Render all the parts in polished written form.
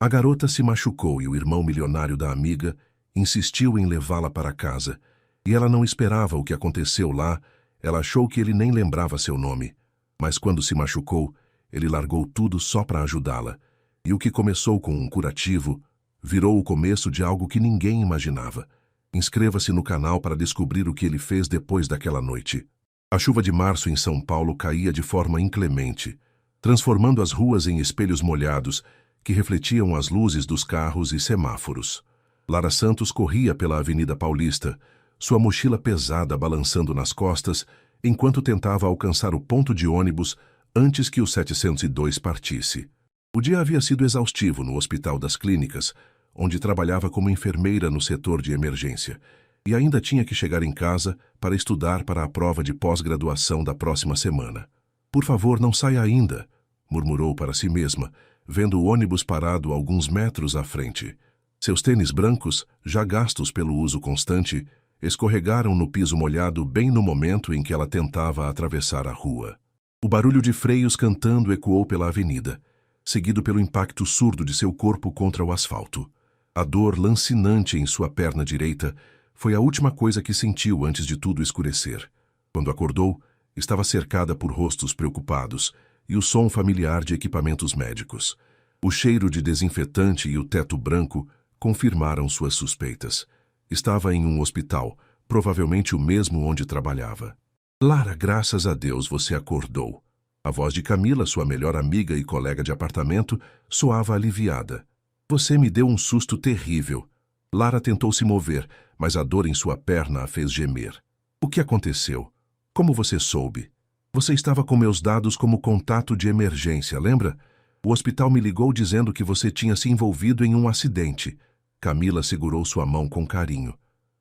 A garota se machucou e o irmão milionário da amiga insistiu em levá-la para casa, e ela não esperava o que aconteceu lá. Ela achou que ele nem lembrava seu nome. Mas quando se machucou, ele largou tudo só para ajudá-la. E o que começou com um curativo virou o começo de algo que ninguém imaginava. Inscreva-se no canal para descobrir o que ele fez depois daquela noite. A chuva de março em São Paulo caía de forma inclemente, transformando as ruas em espelhos molhados que refletiam as luzes dos carros e semáforos. Lara Santos corria pela Avenida Paulista, sua mochila pesada balançando nas costas, enquanto tentava alcançar o ponto de ônibus antes que o 702 partisse. O dia havia sido exaustivo no Hospital das Clínicas, onde trabalhava como enfermeira no setor de emergência, e ainda tinha que chegar em casa para estudar para a prova de pós-graduação da próxima semana. "Por favor, não saia ainda", murmurou para si mesma, vendo o ônibus parado alguns metros à frente. Seus tênis brancos, já gastos pelo uso constante, escorregaram no piso molhado bem no momento em que ela tentava atravessar a rua. O barulho de freios cantando ecoou pela avenida, seguido pelo impacto surdo de seu corpo contra o asfalto. A dor lancinante em sua perna direita foi a última coisa que sentiu antes de tudo escurecer. Quando acordou, estava cercada por rostos preocupados e o som familiar de equipamentos médicos. O cheiro de desinfetante e o teto branco confirmaram suas suspeitas. Estava em um hospital, provavelmente o mesmo onde trabalhava. "Lara, graças a Deus você acordou." A voz de Camila, sua melhor amiga e colega de apartamento, soava aliviada. "Você me deu um susto terrível." Lara tentou se mover, mas a dor em sua perna a fez gemer. "O que aconteceu? Como você soube?" "Você estava com meus dados como contato de emergência, lembra? O hospital me ligou dizendo que você tinha se envolvido em um acidente." Camila segurou sua mão com carinho.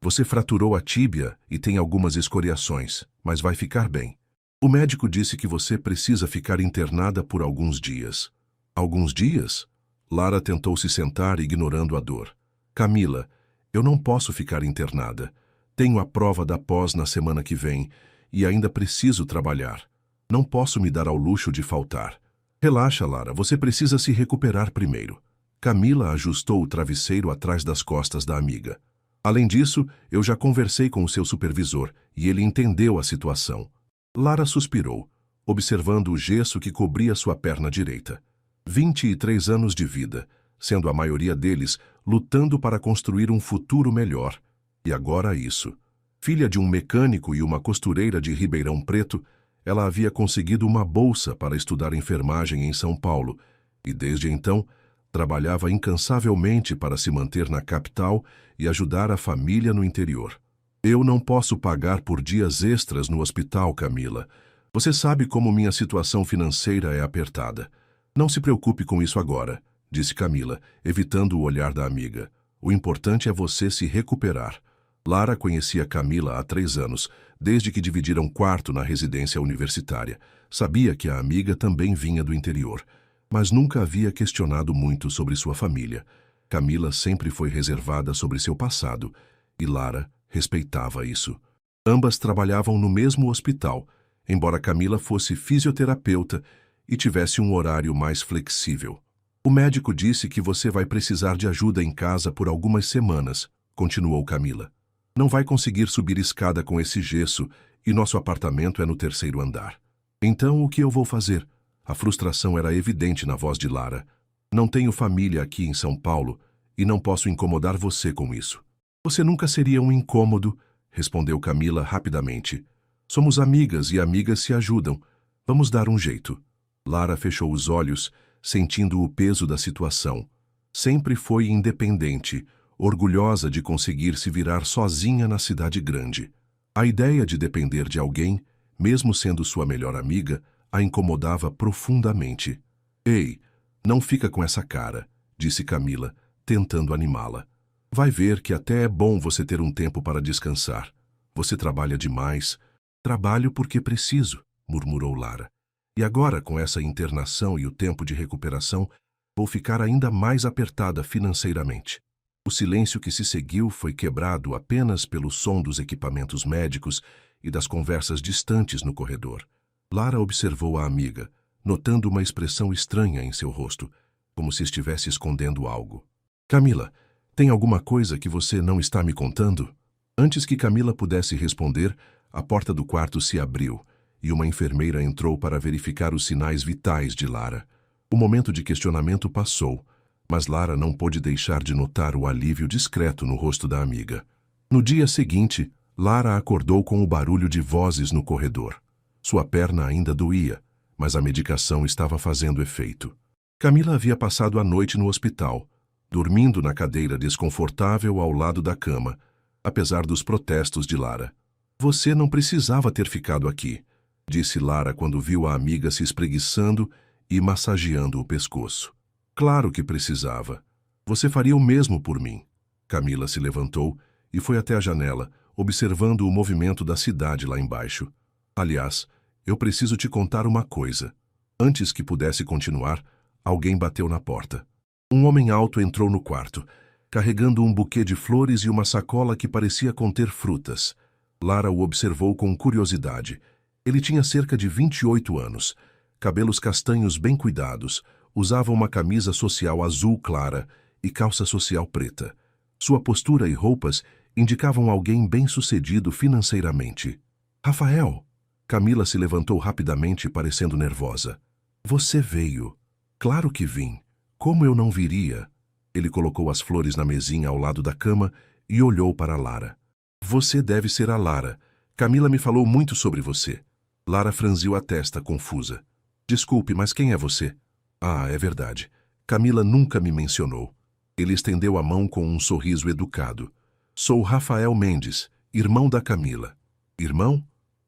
"Você fraturou a tíbia e tem algumas escoriações, mas vai ficar bem. O médico disse que você precisa ficar internada por alguns dias." "Alguns dias?" Lara tentou se sentar, ignorando a dor. "Camila, eu não posso ficar internada. Tenho a prova da pós na semana que vem e ainda preciso trabalhar. Não posso me dar ao luxo de faltar." "Relaxa, Lara, você precisa se recuperar primeiro." Camila ajustou o travesseiro atrás das costas da amiga. "Além disso, eu já conversei com o seu supervisor e ele entendeu a situação." Lara suspirou, observando o gesso que cobria sua perna direita. 23 anos de vida, sendo a maioria deles lutando para construir um futuro melhor. E agora isso. Filha de um mecânico e uma costureira de Ribeirão Preto, ela havia conseguido uma bolsa para estudar enfermagem em São Paulo e, desde então, trabalhava incansavelmente para se manter na capital e ajudar a família no interior. "Eu não posso pagar por dias extras no hospital, Camila. Você sabe como minha situação financeira é apertada. Não se preocupe com isso agora", disse Camila, evitando o olhar da amiga. "O importante é você se recuperar." Lara conhecia Camila há 3 anos, desde que dividiram quarto na residência universitária. Sabia que a amiga também vinha do interior, mas nunca havia questionado muito sobre sua família. Camila sempre foi reservada sobre seu passado, e Lara respeitava isso. Ambas trabalhavam no mesmo hospital, embora Camila fosse fisioterapeuta e tivesse um horário mais flexível. "O médico disse que você vai precisar de ajuda em casa por algumas semanas", continuou Camila. "Não vai conseguir subir escada com esse gesso e nosso apartamento é no 3º andar." "Então, o que eu vou fazer?" A frustração era evidente na voz de Lara. "Não tenho família aqui em São Paulo e não posso incomodar você com isso." "Você nunca seria um incômodo", respondeu Camila rapidamente. "Somos amigas e amigas se ajudam. Vamos dar um jeito." Lara fechou os olhos, sentindo o peso da situação. Sempre foi independente, orgulhosa de conseguir se virar sozinha na cidade grande. A ideia de depender de alguém, mesmo sendo sua melhor amiga, a incomodava profundamente. "Ei, não fica com essa cara", disse Camila, tentando animá-la. "Vai ver que até é bom você ter um tempo para descansar. Você trabalha demais." "Trabalho porque preciso", murmurou Lara. "E agora, com essa internação e o tempo de recuperação, vou ficar ainda mais apertada financeiramente." O silêncio que se seguiu foi quebrado apenas pelo som dos equipamentos médicos e das conversas distantes no corredor. Lara observou a amiga, notando uma expressão estranha em seu rosto. como se estivesse escondendo algo. Camila, tem alguma coisa que você não está me contando? Antes que Camila pudesse responder, a porta do quarto se abriu e uma enfermeira entrou para verificar os sinais vitais de Lara. O momento de questionamento passou, mas Lara não pôde deixar de notar o alívio discreto no rosto da amiga. No dia seguinte, Lara acordou com o barulho de vozes no corredor. Sua perna ainda doía, mas a medicação estava fazendo efeito. Camila havia passado a noite no hospital, dormindo na cadeira desconfortável ao lado da cama, apesar dos protestos de Lara. Você não precisava ter ficado aqui, disse Lara quando viu a amiga se espreguiçando e massageando o pescoço. Claro que precisava. Você faria o mesmo por mim. Camila se levantou e foi até a janela, observando o movimento da cidade lá embaixo. Aliás, eu preciso te contar uma coisa. Antes que pudesse continuar, alguém bateu na porta. Um homem alto entrou no quarto, carregando um buquê de flores e uma sacola que parecia conter frutas. Lara o observou com curiosidade. Ele tinha cerca de 28 anos, cabelos castanhos bem cuidados, usava uma camisa social azul clara e calça social preta. Sua postura e roupas indicavam alguém bem-sucedido financeiramente. Rafael! Camila se levantou rapidamente, parecendo nervosa. Você veio. Claro que vim. Como eu não viria? Ele colocou as flores na mesinha ao lado da cama e olhou para Lara. Você deve ser a Lara. Camila me falou muito sobre você. Lara franziu a testa, confusa. Desculpe, mas quem é você? Ah, é verdade. Camila nunca me mencionou. Ele estendeu a mão com um sorriso educado. Sou Rafael Mendes, irmão da Camila. Irmão?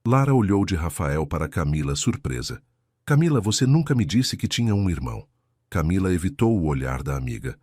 Lara olhou de Rafael para Camila, surpresa. Camila, você nunca me disse que tinha um irmão. Camila evitou o olhar da amiga.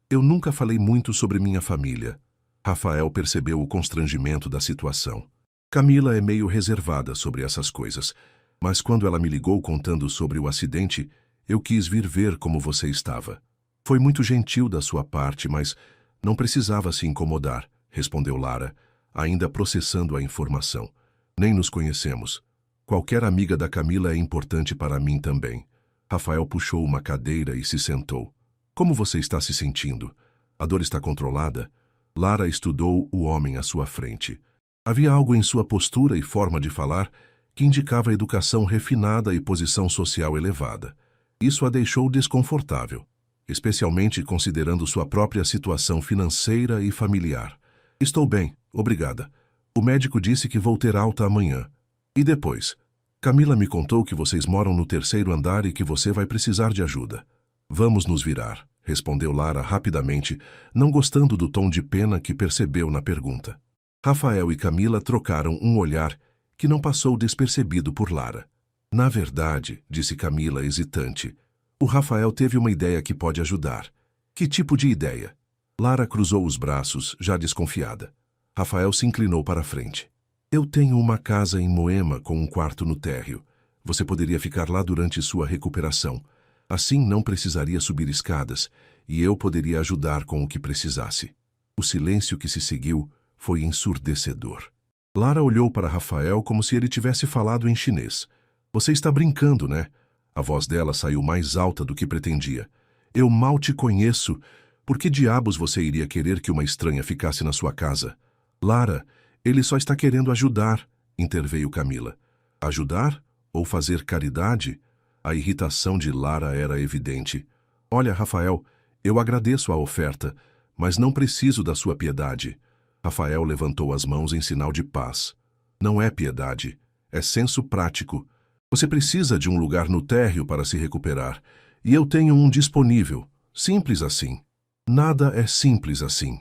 Eu nunca falei muito sobre minha família. Rafael percebeu o constrangimento da situação. Camila é meio reservada sobre essas coisas, mas quando ela me ligou contando sobre o acidente, eu quis vir ver como você estava. Foi muito gentil da sua parte, mas não precisava se incomodar, respondeu Lara, ainda processando a informação. Nem nos conhecemos. Qualquer amiga da Camila é importante para mim também. Rafael puxou uma cadeira e se sentou. Como você está se sentindo? A dor está controlada? Lara estudou o homem à sua frente. Havia algo em sua postura e forma de falar que indicava educação refinada e posição social elevada. Isso a deixou desconfortável, especialmente considerando sua própria situação financeira e familiar. Estou bem, obrigada. O médico disse que vou ter alta amanhã. E depois? Camila me contou que vocês moram no 3º andar e que você vai precisar de ajuda. Vamos nos virar, respondeu Lara rapidamente, não gostando do tom de pena que percebeu na pergunta. Rafael e Camila trocaram um olhar que não passou despercebido por Lara. Na verdade, disse Camila hesitante, o Rafael teve uma ideia que pode ajudar. Que tipo de ideia? Lara cruzou os braços, já desconfiada. Rafael se inclinou para a frente. Eu tenho uma casa em Moema com um quarto no térreo. Você poderia ficar lá durante sua recuperação. Assim não precisaria subir escadas e eu poderia ajudar com o que precisasse. O silêncio que se seguiu foi ensurdecedor. Lara olhou para Rafael como se ele tivesse falado em chinês. Você está brincando, né? A voz dela saiu mais alta do que pretendia. Eu mal te conheço. Por que diabos você iria querer que uma estranha ficasse na sua casa? Lara, ele só está querendo ajudar, interveio Camila. Ajudar? Ou fazer caridade? A irritação de Lara era evidente. Olha, Rafael, eu agradeço a oferta, mas não preciso da sua piedade. Rafael levantou as mãos em sinal de paz. Não é piedade, é senso prático. Você precisa de um lugar no térreo para se recuperar, e eu tenho um disponível. Simples assim. Nada é simples assim.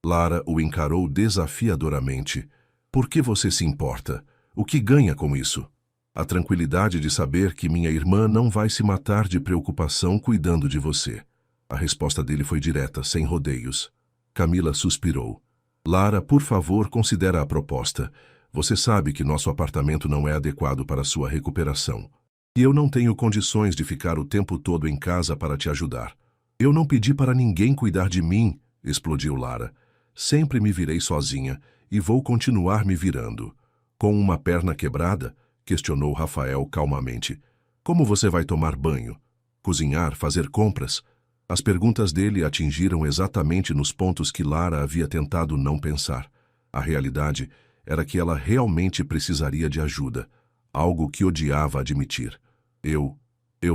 Lara o encarou desafiadoramente. Por que você se importa? O que ganha com isso? A tranquilidade de saber que minha irmã não vai se matar de preocupação cuidando de você. A resposta dele foi direta, sem rodeios. Camila suspirou. Lara, por favor, considera a proposta. Você sabe que nosso apartamento não é adequado para sua recuperação. E eu não tenho condições de ficar o tempo todo em casa para te ajudar. Eu não pedi para ninguém cuidar de mim, explodiu Lara. Sempre me virei sozinha e vou continuar me virando. Com uma perna quebrada? Questionou Rafael calmamente. Como você vai tomar banho? cozinhar, fazer compras. As perguntas dele atingiram exatamente nos pontos que Lara havia tentado não pensar. A realidade era que ela realmente precisaria de ajuda, algo que odiava admitir. Eu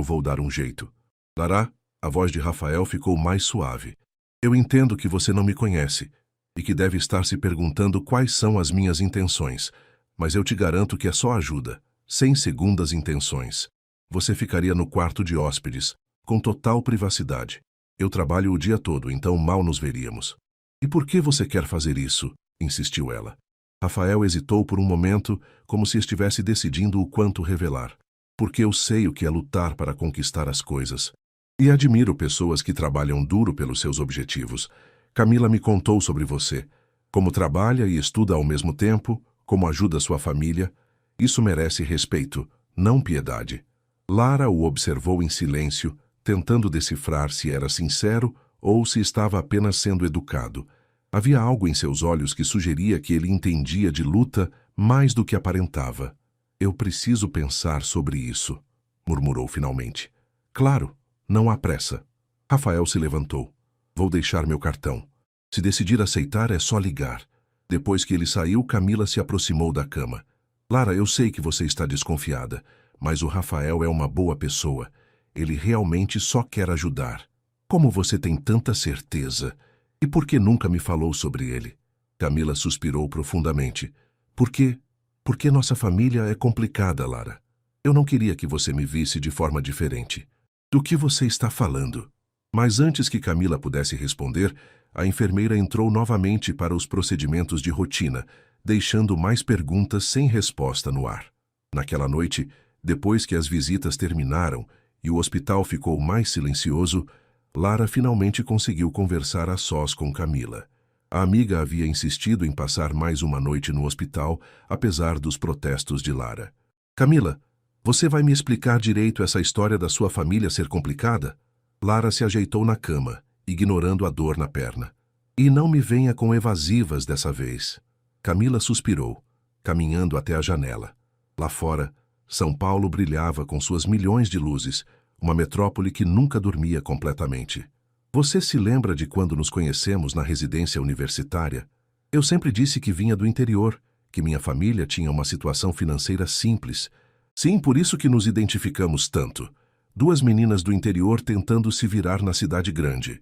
vou dar um jeito. Lara, a voz de Rafael ficou mais suave. Eu entendo que você não me conhece e que deve estar se perguntando quais são as minhas intenções, mas eu te garanto que é só ajuda, sem segundas intenções. Você ficaria no quarto de hóspedes, com total privacidade. Eu trabalho o dia todo, então mal nos veríamos. E por que você quer fazer isso? Insistiu ela. Rafael hesitou por um momento, como se estivesse decidindo o quanto revelar. Porque eu sei o que é lutar para conquistar as coisas. E admiro pessoas que trabalham duro pelos seus objetivos. Camila me contou sobre você. Como trabalha e estuda ao mesmo tempo, como ajuda sua família. Isso merece respeito, não piedade. Lara o observou em silêncio, tentando decifrar se era sincero ou se estava apenas sendo educado. Havia algo em seus olhos que sugeria que ele entendia de luta mais do que aparentava. Eu preciso pensar sobre isso, murmurou finalmente. Claro, não há pressa. Rafael se levantou. Vou deixar meu cartão. Se decidir aceitar, é só ligar. Depois que ele saiu, Camila se aproximou da cama. Lara, eu sei que você está desconfiada, mas o Rafael é uma boa pessoa. Ele realmente só quer ajudar. Como você tem tanta certeza? E por que nunca me falou sobre ele? Camila suspirou profundamente. Por quê? Porque nossa família é complicada, Lara. Eu não queria que você me visse de forma diferente. Do que você está falando? Mas antes que Camila pudesse responder, a enfermeira entrou novamente para os procedimentos de rotina, deixando mais perguntas sem resposta no ar. Naquela noite, depois que as visitas terminaram e o hospital ficou mais silencioso, Lara finalmente conseguiu conversar a sós com Camila. A amiga havia insistido em passar mais uma noite no hospital, apesar dos protestos de Lara. Camila, você vai me explicar direito essa história da sua família ser complicada? Lara se ajeitou na cama, ignorando a dor na perna. E não me venha com evasivas dessa vez. Camila suspirou, caminhando até a janela. Lá fora, São Paulo brilhava com suas milhões de luzes, uma metrópole que nunca dormia completamente. Você se lembra de quando nos conhecemos na residência universitária? Eu sempre disse que vinha do interior, que minha família tinha uma situação financeira simples. Sim, por isso que nos identificamos tanto. Duas meninas do interior tentando se virar na cidade grande.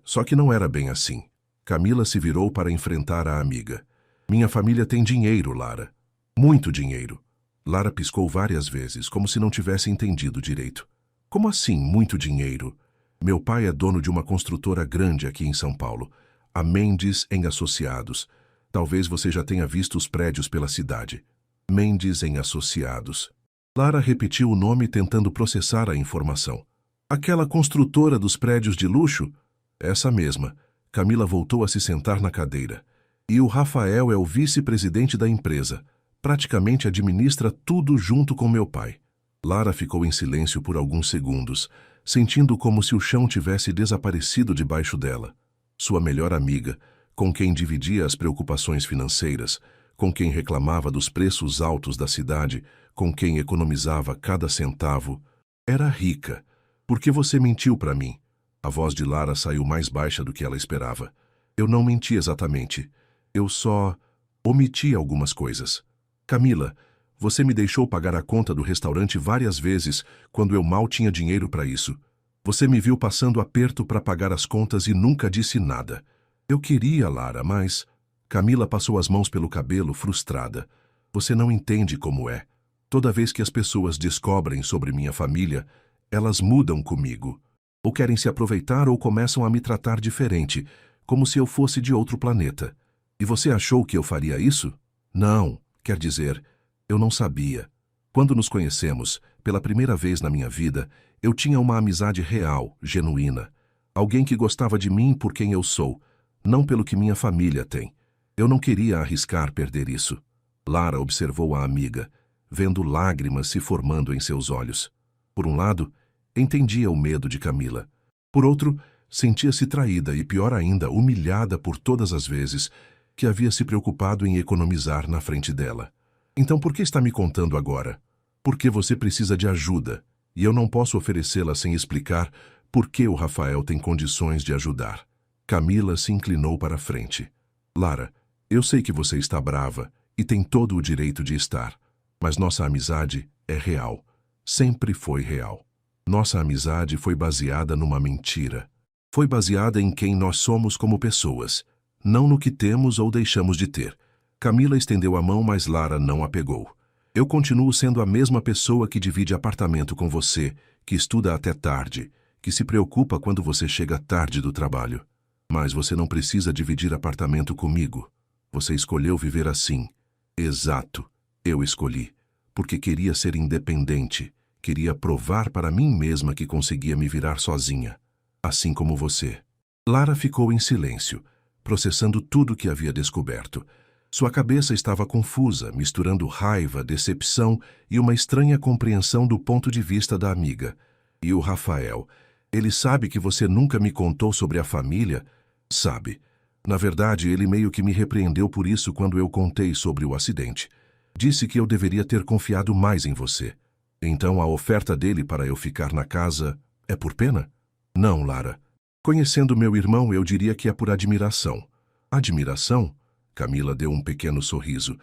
Só que não era bem assim. Camila se virou para enfrentar a amiga. Minha família tem dinheiro, Lara. Muito dinheiro. Lara piscou várias vezes, como se não tivesse entendido direito. Como assim, muito dinheiro? Meu pai é dono de uma construtora grande aqui em São Paulo, a Mendes em Associados. Talvez você já tenha visto os prédios pela cidade. Mendes em Associados. Lara repetiu o nome tentando processar a informação. Aquela construtora dos prédios de luxo? Essa mesma. Camila voltou a se sentar na cadeira. E o Rafael é o vice-presidente da empresa. Praticamente administra tudo junto com meu pai. Lara ficou em silêncio por alguns segundos, sentindo como se o chão tivesse desaparecido debaixo dela. Sua melhor amiga, com quem dividia as preocupações financeiras, com quem reclamava dos preços altos da cidade, com quem economizava cada centavo, era rica. Por que você mentiu para mim? A voz de Lara saiu mais baixa do que ela esperava. Eu não menti exatamente. Eu só omiti algumas coisas. Camila, você me deixou pagar a conta do restaurante várias vezes quando eu mal tinha dinheiro para isso. Você me viu passando aperto para pagar as contas e nunca disse nada. Eu queria, Lara, mas... Camila passou as mãos pelo cabelo, frustrada. Você não entende como é. Toda vez que as pessoas descobrem sobre minha família, elas mudam comigo. Ou querem se aproveitar ou começam a me tratar diferente, como se eu fosse de outro planeta. E você achou que eu faria isso? Não, quer dizer, eu não sabia. Quando nos conhecemos, pela primeira vez na minha vida, eu tinha uma amizade real, genuína. Alguém que gostava de mim por quem eu sou, não pelo que minha família tem. Eu não queria arriscar perder isso. Lara observou a amiga, vendo lágrimas se formando em seus olhos. Por um lado, entendia o medo de Camila. Por outro, sentia-se traída e, pior ainda, humilhada por todas as vezes que havia se preocupado em economizar na frente dela. Então por que está me contando agora? Porque você precisa de ajuda. e eu não posso oferecê-la sem explicar por que o Rafael tem condições de ajudar. Camila se inclinou para a frente. Lara, eu sei que você está brava e tem todo o direito de estar, mas nossa amizade é real. Sempre foi real. Nossa amizade foi baseada numa mentira. Foi baseada em quem nós somos como pessoas, não no que temos ou deixamos de ter. Camila estendeu a mão, mas Lara não a pegou. Eu continuo sendo a mesma pessoa que divide apartamento com você, que estuda até tarde, que se preocupa quando você chega tarde do trabalho. Mas você não precisa dividir apartamento comigo. Você escolheu viver assim. Exato, eu escolhi, porque queria ser independente, queria provar para mim mesma que conseguia me virar sozinha, assim como você. Lara ficou em silêncio, processando tudo que havia descoberto. Sua cabeça estava confusa, misturando raiva, decepção e uma estranha compreensão do ponto de vista da amiga. E o Rafael, ele sabe que você nunca me contou sobre a família? Sabe. Na verdade, ele meio que me repreendeu por isso quando eu contei sobre o acidente. Disse que eu deveria ter confiado mais em você. Então a oferta dele para eu ficar na casa é por pena? Não, Lara. Conhecendo meu irmão, eu diria que é por admiração. Admiração? Camila deu um pequeno sorriso.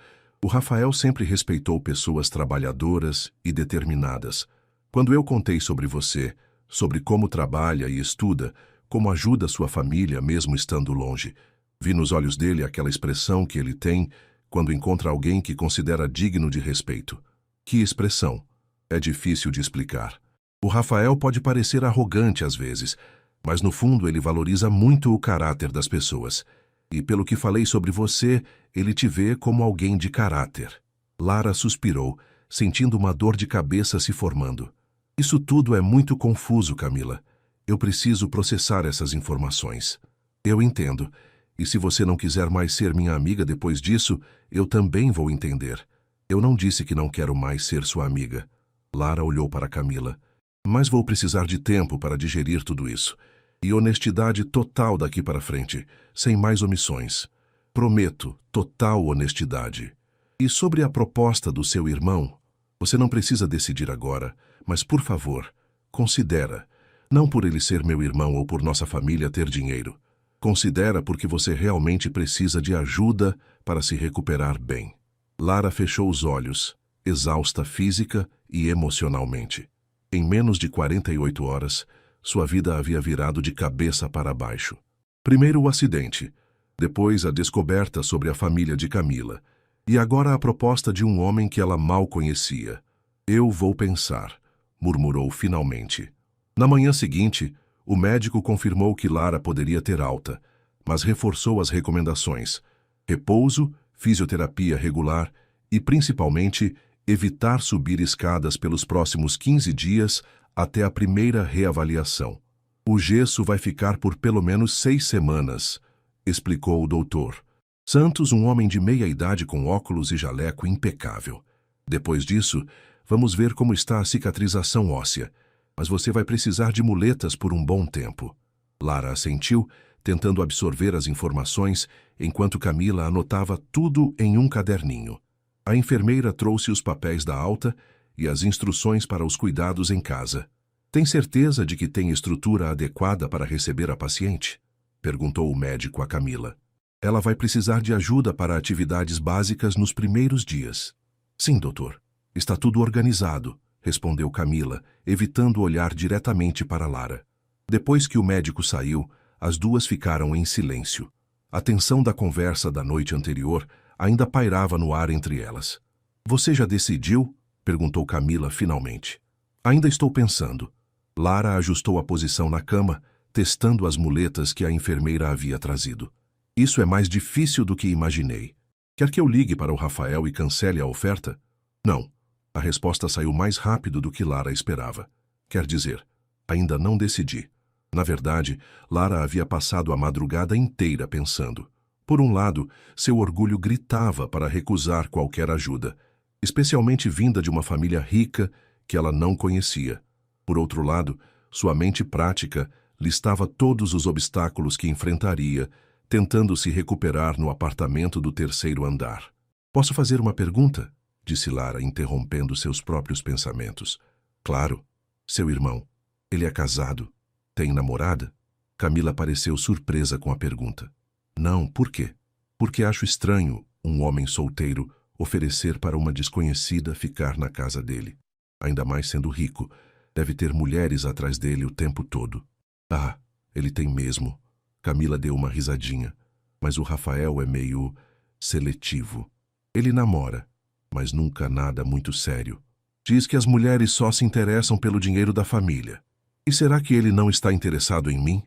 O Rafael sempre respeitou pessoas trabalhadoras e determinadas. Quando eu contei sobre você, sobre como trabalha e estuda, como ajuda sua família mesmo estando longe, vi nos olhos dele aquela expressão que ele tem quando encontra alguém que considera digno de respeito. Que expressão? É difícil de explicar. O Rafael pode parecer arrogante às vezes, mas no fundo ele valoriza muito o caráter das pessoas. E pelo que falei sobre você, ele te vê como alguém de caráter. Lara suspirou, sentindo uma dor de cabeça se formando. Isso tudo é muito confuso, Camila. Eu preciso processar essas informações. Eu entendo. E se você não quiser mais ser minha amiga depois disso, eu também vou entender. Eu não disse que não quero mais ser sua amiga. Lara olhou para Camila. Mas vou precisar de tempo para digerir tudo isso. E honestidade total daqui para frente, sem mais omissões. Prometo, total honestidade. E sobre a proposta do seu irmão, você não precisa decidir agora, mas por favor, considera. Não por ele ser meu irmão ou por nossa família ter dinheiro. Considera porque você realmente precisa de ajuda para se recuperar bem. Lara fechou os olhos, exausta física e emocionalmente. Em menos de 48 horas, sua vida havia virado de cabeça para baixo. Primeiro o acidente, depois a descoberta sobre a família de Camila, e agora a proposta de um homem que ela mal conhecia. Eu vou pensar, murmurou finalmente. Na manhã seguinte, o médico confirmou que Lara poderia ter alta, mas reforçou as recomendações: repouso, fisioterapia regular e, principalmente, evitar subir escadas pelos próximos 15 dias até a primeira reavaliação. O gesso vai ficar por pelo menos 6 semanas, explicou o doutor. Santos, um homem de meia idade com óculos e jaleco impecável. Depois disso, vamos ver como está a cicatrização óssea, mas você vai precisar de muletas por um bom tempo. Lara assentiu, tentando absorver as informações, enquanto Camila anotava tudo em um caderninho. A enfermeira trouxe os papéis da alta e as instruções para os cuidados em casa. Tem certeza de que tem estrutura adequada para receber a paciente? Perguntou o médico a Camila. Ela vai precisar de ajuda para atividades básicas nos primeiros dias. Sim, doutor. Está tudo organizado, respondeu Camila, evitando olhar diretamente para Lara. Depois que o médico saiu, as duas ficaram em silêncio. A tensão da conversa da noite anterior ainda pairava no ar entre elas. Você já decidiu? Perguntou Camila finalmente. Ainda estou pensando. Lara ajustou a posição na cama, testando as muletas que a enfermeira havia trazido. Isso é mais difícil do que imaginei. Quer que eu ligue para o Rafael e cancele a oferta? Não. A resposta saiu mais rápido do que Lara esperava. Quer dizer, ainda não decidi. Na verdade, Lara havia passado a madrugada inteira pensando. Por um lado, seu orgulho gritava para recusar qualquer ajuda, especialmente vinda de uma família rica que ela não conhecia. Por outro lado, sua mente prática listava todos os obstáculos que enfrentaria, tentando se recuperar no apartamento do 3º andar. Posso fazer uma pergunta? Disse Lara, interrompendo seus próprios pensamentos. Claro. Seu irmão. Ele é casado? Tem namorada? Camila pareceu surpresa com a pergunta. Não, por quê? Porque acho estranho um homem solteiro oferecer para uma desconhecida ficar na casa dele. Ainda mais sendo rico, deve ter mulheres atrás dele o tempo todo. Ah, ele tem mesmo. Camila deu uma risadinha. Mas o Rafael é meio seletivo. Ele namora, mas nunca nada muito sério. Diz que as mulheres só se interessam pelo dinheiro da família. E será que ele não está interessado em mim?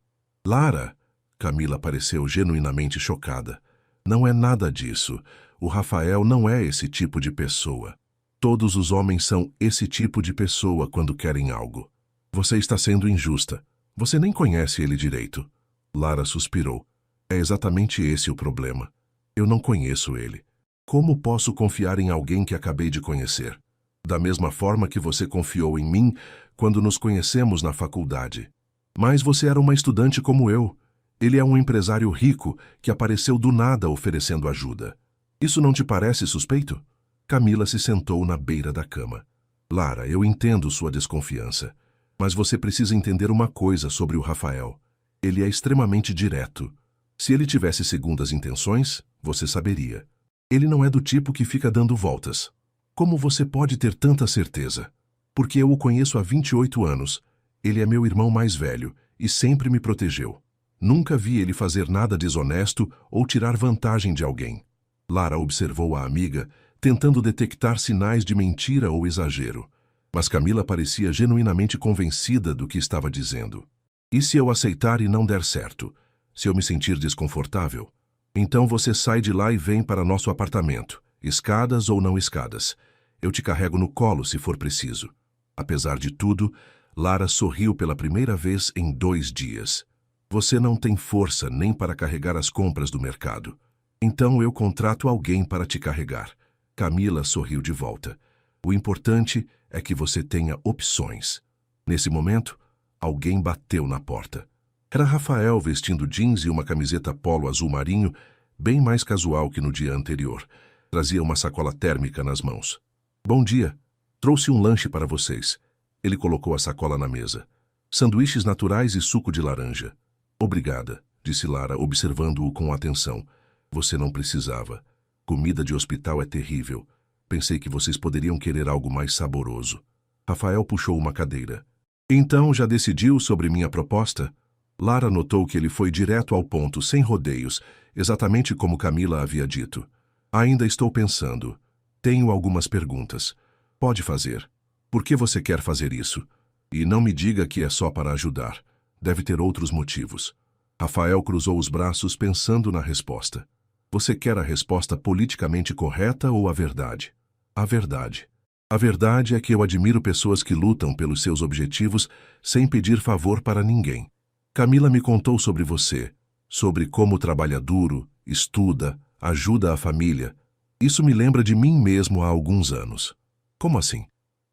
Lara, Camila pareceu genuinamente chocada. Não é nada disso. O Rafael não é esse tipo de pessoa. Todos os homens são esse tipo de pessoa quando querem algo. Você está sendo injusta. Você nem conhece ele direito. Lara suspirou. É exatamente esse o problema. Eu não conheço ele. Como posso confiar em alguém que acabei de conhecer? Da mesma forma que você confiou em mim quando nos conhecemos na faculdade. Mas você era uma estudante como eu. Ele é um empresário rico que apareceu do nada oferecendo ajuda. Isso não te parece suspeito? Camila se sentou na beira da cama. Lara, eu entendo sua desconfiança, mas você precisa entender uma coisa sobre o Rafael. Ele é extremamente direto. Se ele tivesse segundas intenções, você saberia. Ele não é do tipo que fica dando voltas. Como você pode ter tanta certeza? Porque eu o conheço há 28 anos. Ele é meu irmão mais velho e sempre me protegeu. Nunca vi ele fazer nada desonesto ou tirar vantagem de alguém. Lara observou a amiga, tentando detectar sinais de mentira ou exagero. Mas Camila parecia genuinamente convencida do que estava dizendo. E se eu aceitar e não der certo? Se eu me sentir desconfortável? Então você sai de lá e vem para nosso apartamento, escadas ou não escadas. Eu te carrego no colo se for preciso. Apesar de tudo, Lara sorriu pela primeira vez em 2 dias. Você não tem força nem para carregar as compras do mercado. Então eu contrato alguém para te carregar. Camila sorriu de volta. O importante é que você tenha opções. Nesse momento, alguém bateu na porta. Era Rafael vestindo jeans e uma camiseta polo azul marinho, bem mais casual que no dia anterior. Trazia uma sacola térmica nas mãos. Bom dia. Trouxe um lanche para vocês. Ele colocou a sacola na mesa. Sanduíches naturais e suco de laranja. Obrigada, disse Lara, observando-o com atenção. Você não precisava. Comida de hospital é terrível. Pensei que vocês poderiam querer algo mais saboroso. Rafael puxou uma cadeira. Então já decidiu sobre minha proposta? Lara notou que ele foi direto ao ponto, sem rodeios, exatamente como Camila havia dito. Ainda estou pensando. Tenho algumas perguntas. Pode fazer. Por que você quer fazer isso? E não me diga que é só para ajudar. Deve ter outros motivos. Rafael cruzou os braços pensando na resposta. Você quer a resposta politicamente correta ou a verdade? A verdade. A verdade é que eu admiro pessoas que lutam pelos seus objetivos sem pedir favor para ninguém. Camila me contou sobre você, sobre como trabalha duro, estuda, ajuda a família. Isso me lembra de mim mesmo há alguns anos. Como assim?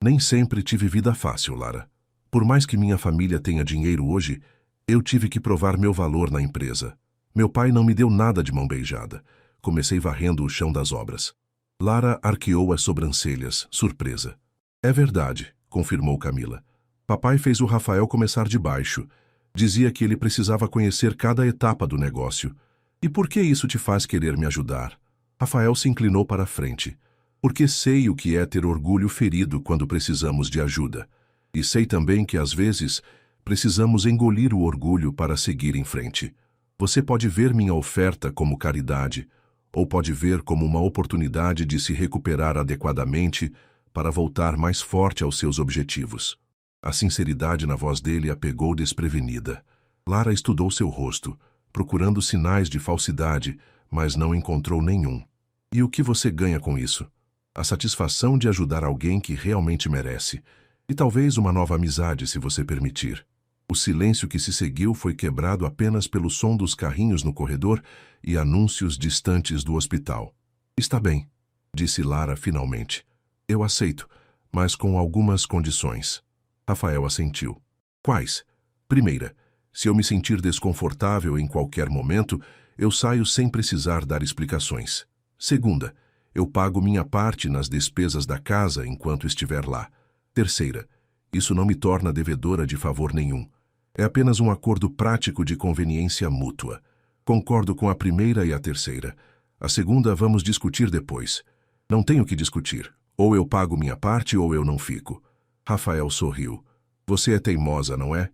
Nem sempre tive vida fácil, Lara. Por mais que minha família tenha dinheiro hoje, eu tive que provar meu valor na empresa. Meu pai não me deu nada de mão beijada. Comecei varrendo o chão das obras. Lara arqueou as sobrancelhas, surpresa. É verdade, confirmou Camila. Papai fez o Rafael começar de baixo. Dizia que ele precisava conhecer cada etapa do negócio. E por que isso te faz querer me ajudar? Rafael se inclinou para a frente. Porque sei o que é ter orgulho ferido quando precisamos de ajuda. E sei também que, às vezes, precisamos engolir o orgulho para seguir em frente. Você pode ver minha oferta como caridade, ou pode ver como uma oportunidade de se recuperar adequadamente para voltar mais forte aos seus objetivos. A sinceridade na voz dele a pegou desprevenida. Lara estudou seu rosto, procurando sinais de falsidade, mas não encontrou nenhum. E o que você ganha com isso? A satisfação de ajudar alguém que realmente merece. E talvez uma nova amizade, se você permitir. O silêncio que se seguiu foi quebrado apenas pelo som dos carrinhos no corredor e anúncios distantes do hospital. Está bem, disse Lara finalmente. Eu aceito, mas com algumas condições. Rafael assentiu. Quais? Primeira, se eu me sentir desconfortável em qualquer momento, eu saio sem precisar dar explicações. Segunda, eu pago minha parte nas despesas da casa enquanto estiver lá. Terceira, Isso não me torna devedora de favor nenhum. É apenas um acordo prático de conveniência mútua. Concordo com a primeira e a terceira. A segunda vamos discutir depois. Não tenho que discutir. Ou eu pago minha parte ou eu não fico. Rafael sorriu. Você é teimosa, não é?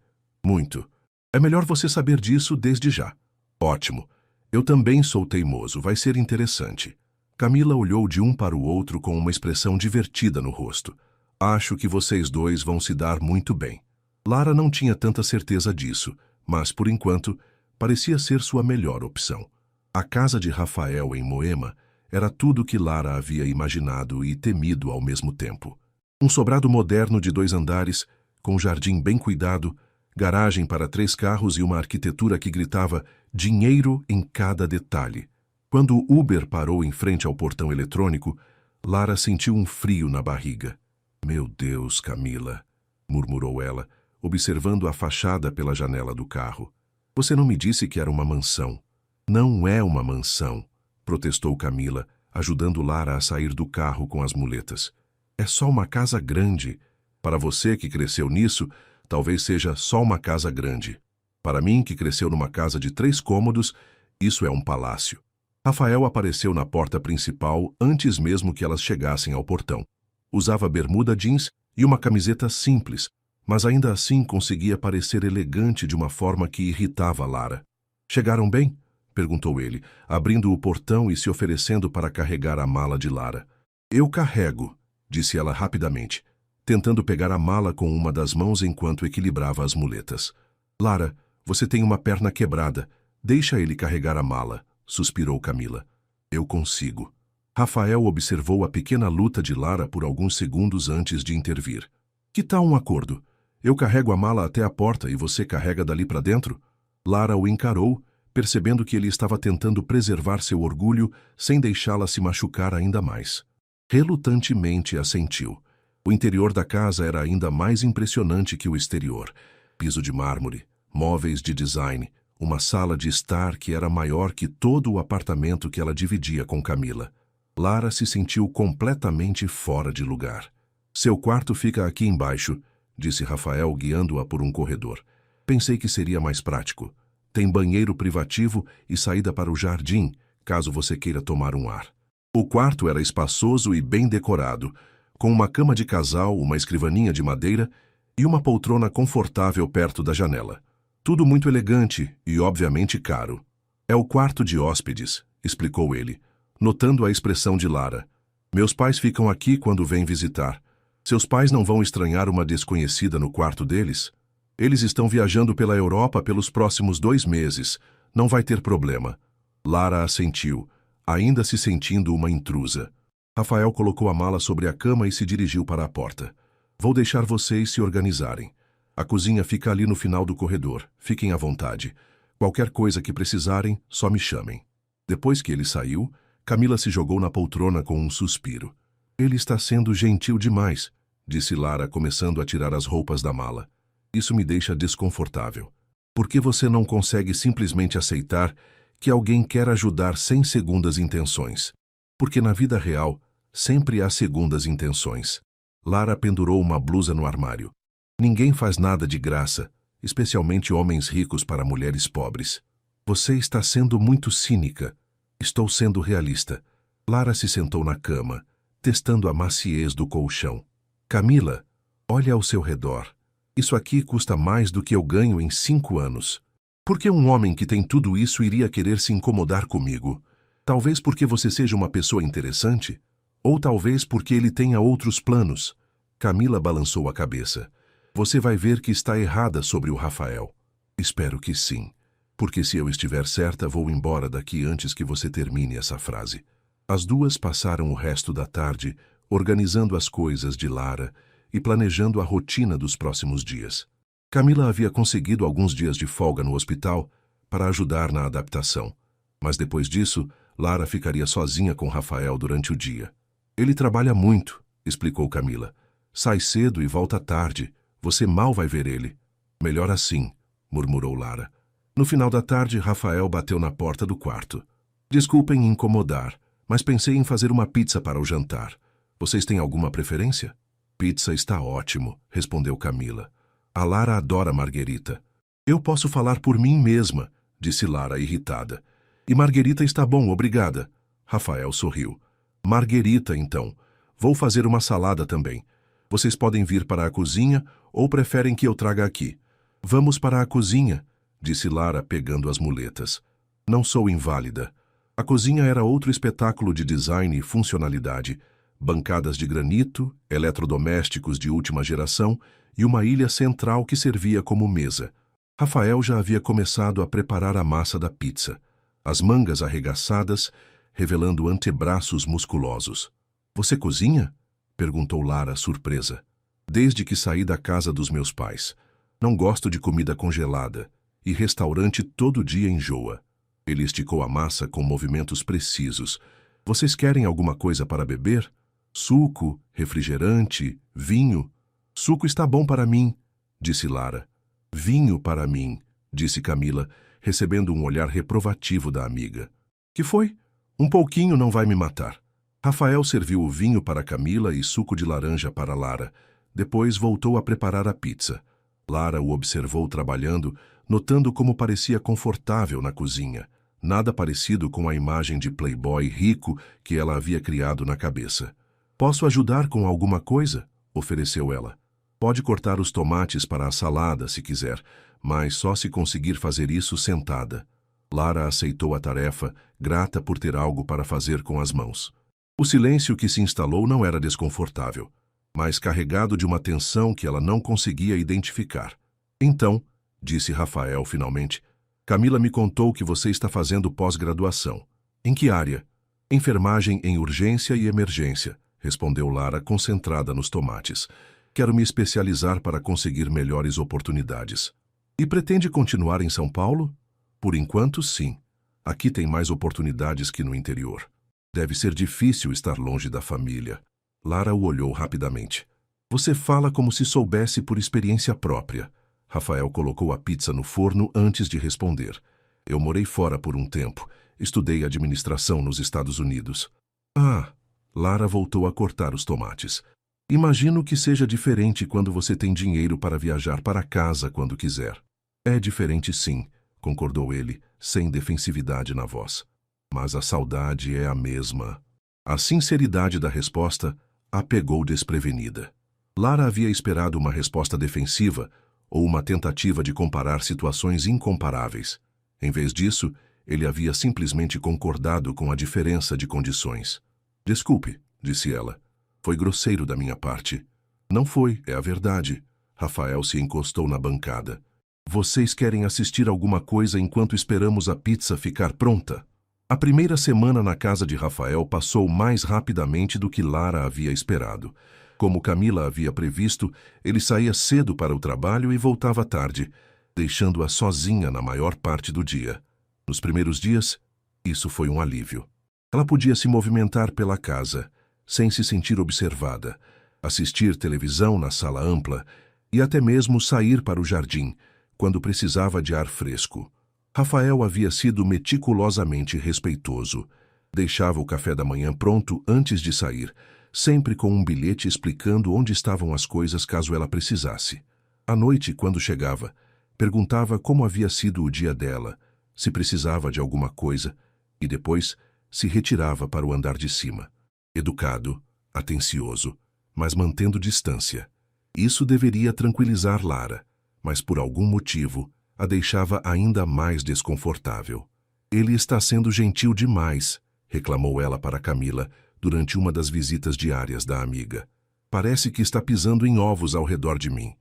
Muito. É melhor você saber disso desde já. Ótimo. Eu também sou teimoso. Vai ser interessante. Camila olhou de um para o outro com uma expressão divertida no rosto. Acho que vocês dois vão se dar muito bem. Lara não tinha tanta certeza disso, mas, por enquanto, parecia ser sua melhor opção. A casa de Rafael em Moema era tudo o que Lara havia imaginado e temido ao mesmo tempo. Um sobrado moderno de 2 andares, com jardim bem cuidado, garagem para 3 carros e uma arquitetura que gritava dinheiro em cada detalhe. Quando o Uber parou em frente ao portão eletrônico, Lara sentiu um frio na barriga. Meu Deus, Camila, murmurou ela, observando a fachada pela janela do carro. Você não me disse que era uma mansão. Não é uma mansão, protestou Camila, ajudando Lara a sair do carro com as muletas. É só uma casa grande. Para você que cresceu nisso, talvez seja só uma casa grande. Para mim, que cresceu numa casa de 3 cômodos, isso é um palácio. Rafael apareceu na porta principal antes mesmo que elas chegassem ao portão. Usava bermuda jeans e uma camiseta simples, mas ainda assim conseguia parecer elegante de uma forma que irritava Lara. Chegaram bem? Perguntou ele, abrindo o portão e se oferecendo para carregar a mala de Lara. Eu carrego, disse ela rapidamente, tentando pegar a mala com uma das mãos enquanto equilibrava as muletas. Lara, você tem uma perna quebrada. Deixa ele carregar a mala, suspirou Camila. Eu consigo. Rafael observou a pequena luta de Lara por alguns segundos antes de intervir. Que tal um acordo? Eu carrego a mala até a porta e você carrega dali para dentro? Lara o encarou, percebendo que ele estava tentando preservar seu orgulho sem deixá-la se machucar ainda mais. Relutantemente assentiu. O interior da casa era ainda mais impressionante que o exterior. Piso de mármore, móveis de design, uma sala de estar que era maior que todo o apartamento que ela dividia com Camila. Lara se sentiu completamente fora de lugar. Seu quarto fica aqui embaixo, disse Rafael guiando-a por um corredor. Pensei que seria mais prático. Tem banheiro privativo e saída para o jardim, caso você queira tomar um ar. O quarto era espaçoso e bem decorado, com uma cama de casal, uma escrivaninha de madeira e uma poltrona confortável perto da janela. Tudo muito elegante e, obviamente, caro. É o quarto de hóspedes, explicou ele, notando a expressão de Lara. Meus pais ficam aqui quando vêm visitar. Seus pais não vão estranhar uma desconhecida no quarto deles? Eles estão viajando pela Europa pelos próximos 2 meses. Não vai ter problema. Lara assentiu, ainda se sentindo uma intrusa. Rafael colocou a mala sobre a cama e se dirigiu para a porta. Vou deixar vocês se organizarem. A cozinha fica ali no final do corredor. Fiquem à vontade. Qualquer coisa que precisarem, só me chamem. Depois que ele saiu, Camila se jogou na poltrona com um suspiro. Ele está sendo gentil demais, disse Lara, começando a tirar as roupas da mala. Isso me deixa desconfortável. Por que você não consegue simplesmente aceitar que alguém quer ajudar sem segundas intenções? Porque na vida real, sempre há segundas intenções. Lara pendurou uma blusa no armário. Ninguém faz nada de graça, especialmente homens ricos para mulheres pobres. Você está sendo muito cínica. Estou sendo realista. Lara se sentou na cama, testando a maciez do colchão. Camila, olhe ao seu redor. Isso aqui custa mais do que eu ganho em 5 anos. Por que um homem que tem tudo isso iria querer se incomodar comigo? Talvez porque você seja uma pessoa interessante? Ou talvez porque ele tenha outros planos? Camila balançou a cabeça. Você vai ver que está errada sobre o Rafael. Espero que sim. Porque se eu estiver certa, vou embora daqui antes que você termine essa frase. As duas passaram o resto da tarde organizando as coisas de Lara e planejando a rotina dos próximos dias. Camila havia conseguido alguns dias de folga no hospital para ajudar na adaptação. Mas depois disso, Lara ficaria sozinha com Rafael durante o dia. Ele trabalha muito, explicou Camila. Sai cedo e volta tarde. Você mal vai ver ele. Melhor assim, murmurou Lara. No final da tarde, Rafael bateu na porta do quarto. Desculpem incomodar, mas pensei em fazer uma pizza para o jantar. Vocês têm alguma preferência? Pizza está ótimo, respondeu Camila. A Lara adora marguerita. Eu posso falar por mim mesma, disse Lara irritada. E marguerita está bom, obrigada. Rafael sorriu. Marguerita, então. Vou fazer uma salada também. Vocês podem vir para a cozinha ou preferem que eu traga aqui? Vamos para a cozinha, disse Lara pegando as muletas. Não sou inválida. A cozinha era outro espetáculo de design e funcionalidade. Bancadas de granito, eletrodomésticos de última geração e uma ilha central que servia como mesa. Rafael já havia começado a preparar a massa da pizza. As mangas arregaçadas, revelando antebraços musculosos. Você cozinha? Perguntou Lara, surpresa. Desde que saí da casa dos meus pais. Não gosto de comida congelada, e restaurante todo dia enjoa. Ele esticou a massa com movimentos precisos. Vocês querem alguma coisa para beber? Suco, refrigerante, vinho? Suco está bom para mim, disse Lara. Vinho para mim, disse Camila, recebendo um olhar reprovativo da amiga. Que foi? Um pouquinho não vai me matar. Rafael serviu o vinho para Camila e suco de laranja para Lara. Depois voltou a preparar a pizza. Lara o observou trabalhando, notando como parecia confortável na cozinha. Nada parecido com a imagem de playboy rico que ela havia criado na cabeça. Posso ajudar com alguma coisa? Ofereceu ela. Pode cortar os tomates para a salada, se quiser, mas só se conseguir fazer isso sentada. Lara aceitou a tarefa, grata por ter algo para fazer com as mãos. O silêncio que se instalou não era desconfortável, mas carregado de uma tensão que ela não conseguia identificar. Então, disse Rafael finalmente, Camila me contou que você está fazendo pós-graduação. Em que área? Enfermagem em urgência e emergência, respondeu Lara, concentrada nos tomates. Quero me especializar para conseguir melhores oportunidades. E pretende continuar em São Paulo? Por enquanto, sim. Aqui tem mais oportunidades que no interior. Deve ser difícil estar longe da família. Lara o olhou rapidamente. Você fala como se soubesse por experiência própria. Rafael colocou a pizza no forno antes de responder. Eu morei fora por um tempo. Estudei administração nos Estados Unidos. Ah, Lara voltou a cortar os tomates. Imagino que seja diferente quando você tem dinheiro para viajar para casa quando quiser. É diferente sim, concordou ele, sem defensividade na voz. Mas a saudade é a mesma. A sinceridade da resposta a pegou desprevenida. Lara havia esperado uma resposta defensiva ou uma tentativa de comparar situações incomparáveis. Em vez disso, ele havia simplesmente concordado com a diferença de condições. Desculpe, disse ela. Foi grosseiro da minha parte. Não foi, é a verdade. Rafael se encostou na bancada. Vocês querem assistir alguma coisa enquanto esperamos a pizza ficar pronta? A primeira semana na casa de Rafael passou mais rapidamente do que Lara havia esperado. Como Camila havia previsto, ele saía cedo para o trabalho e voltava tarde, deixando-a sozinha na maior parte do dia. Nos primeiros dias, isso foi um alívio. Ela podia se movimentar pela casa, sem se sentir observada, assistir televisão na sala ampla e até mesmo sair para o jardim, quando precisava de ar fresco. Rafael havia sido meticulosamente respeitoso. Deixava o café da manhã pronto antes de sair, sempre com um bilhete explicando onde estavam as coisas caso ela precisasse. À noite, quando chegava, perguntava como havia sido o dia dela, se precisava de alguma coisa, e depois se retirava para o andar de cima. Educado, atencioso, mas mantendo distância. Isso deveria tranquilizar Lara, mas por algum motivo a deixava ainda mais desconfortável. Ele está sendo gentil demais, reclamou ela para Camila durante uma das visitas diárias da amiga. Parece que está pisando em ovos ao redor de mim.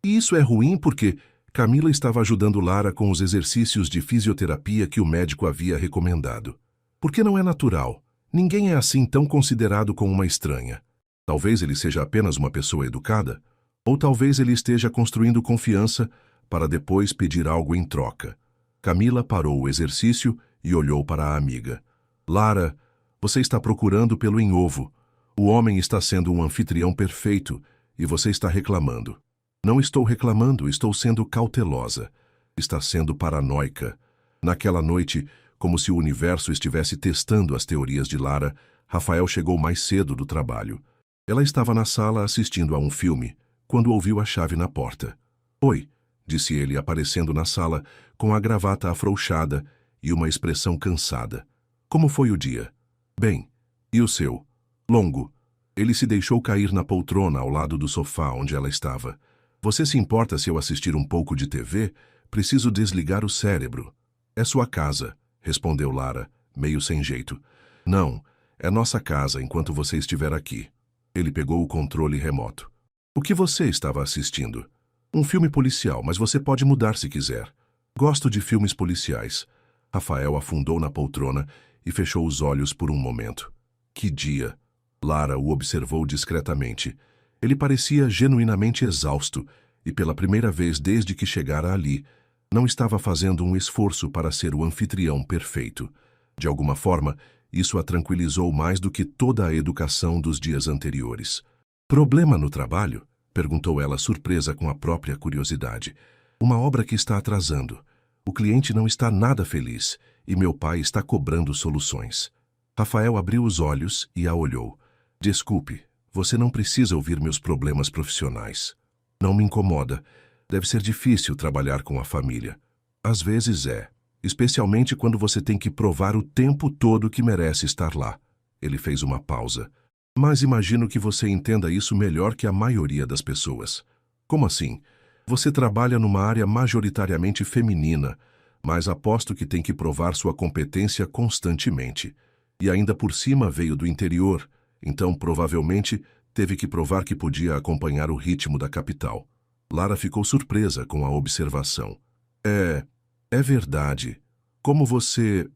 E isso é ruim porque Camila estava ajudando Lara com os exercícios de fisioterapia que o médico havia recomendado. Porque não é natural. Ninguém é assim tão considerado como uma estranha. Talvez ele seja apenas uma pessoa educada, ou talvez ele esteja construindo confiança para depois pedir algo em troca. Camila parou o exercício e olhou para a amiga. Lara, você está procurando pelo em ovo. O homem está sendo um anfitrião perfeito e você está reclamando. Não estou reclamando, estou sendo cautelosa. Está sendo paranoica. Naquela noite, como se o universo estivesse testando as teorias de Lara, Rafael chegou mais cedo do trabalho. Ela estava na sala assistindo a um filme, quando ouviu a chave na porta. Oi, disse ele aparecendo na sala, com a gravata afrouxada e uma expressão cansada. Como foi o dia? Bem. E o seu? Longo. Ele se deixou cair na poltrona ao lado do sofá onde ela estava. Você se importa se eu assistir um pouco de TV? Preciso desligar o cérebro. É sua casa, respondeu Lara, meio sem jeito. Não, é nossa casa enquanto você estiver aqui. Ele pegou o controle remoto. O que você estava assistindo? Um filme policial, mas você pode mudar se quiser. Gosto de filmes policiais. Rafael afundou na poltrona e fechou os olhos por um momento. Que dia! Lara o observou discretamente. Ele parecia genuinamente exausto e, pela primeira vez desde que chegara ali, não estava fazendo um esforço para ser o anfitrião perfeito. De alguma forma, isso a tranquilizou mais do que toda a educação dos dias anteriores. Problema no trabalho? Perguntou ela, surpresa com a própria curiosidade. Uma obra que está atrasando. O cliente não está nada feliz e meu pai está cobrando soluções. Rafael abriu os olhos e a olhou. Desculpe, você não precisa ouvir meus problemas profissionais. Não me incomoda. Deve ser difícil trabalhar com a família. Às vezes é, especialmente quando você tem que provar o tempo todo que merece estar lá. Ele fez uma pausa. Mas imagino que você entenda isso melhor que a maioria das pessoas. Como assim? Você trabalha numa área majoritariamente feminina, mas aposto que tem que provar sua competência constantemente. E ainda por cima veio do interior, então provavelmente teve que provar que podia acompanhar o ritmo da capital. Lara ficou surpresa com a observação. É verdade. Como você...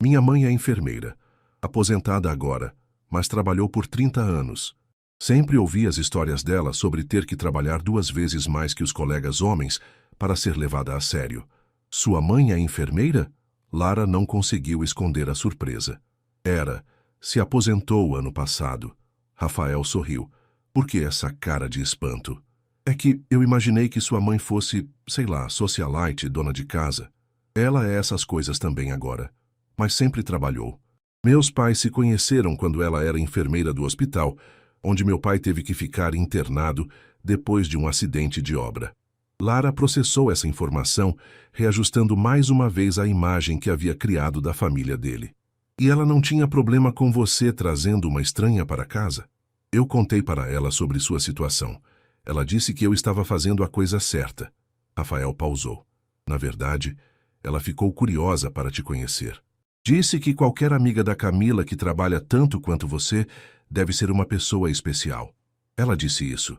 Minha mãe é enfermeira, aposentada agora, mas trabalhou por 30 anos. Sempre ouvi as histórias dela sobre ter que trabalhar 2 vezes mais que os colegas homens para ser levada a sério. Sua mãe é enfermeira? Lara não conseguiu esconder a surpresa. Era. Se aposentou ano passado. Rafael sorriu. Por que essa cara de espanto? É que eu imaginei que sua mãe fosse, sei lá, socialite, dona de casa. Ela é essas coisas também agora. Mas sempre trabalhou. Meus pais se conheceram quando ela era enfermeira do hospital, onde meu pai teve que ficar internado depois de um acidente de obra. Lara processou essa informação, reajustando mais uma vez a imagem que havia criado da família dele. E ela não tinha problema com você trazendo uma estranha para casa? Eu contei para ela sobre sua situação. Ela disse que eu estava fazendo a coisa certa. Rafael pausou. Na verdade, ela ficou curiosa para te conhecer. Disse que qualquer amiga da Camila que trabalha tanto quanto você deve ser uma pessoa especial. Ela disse isso.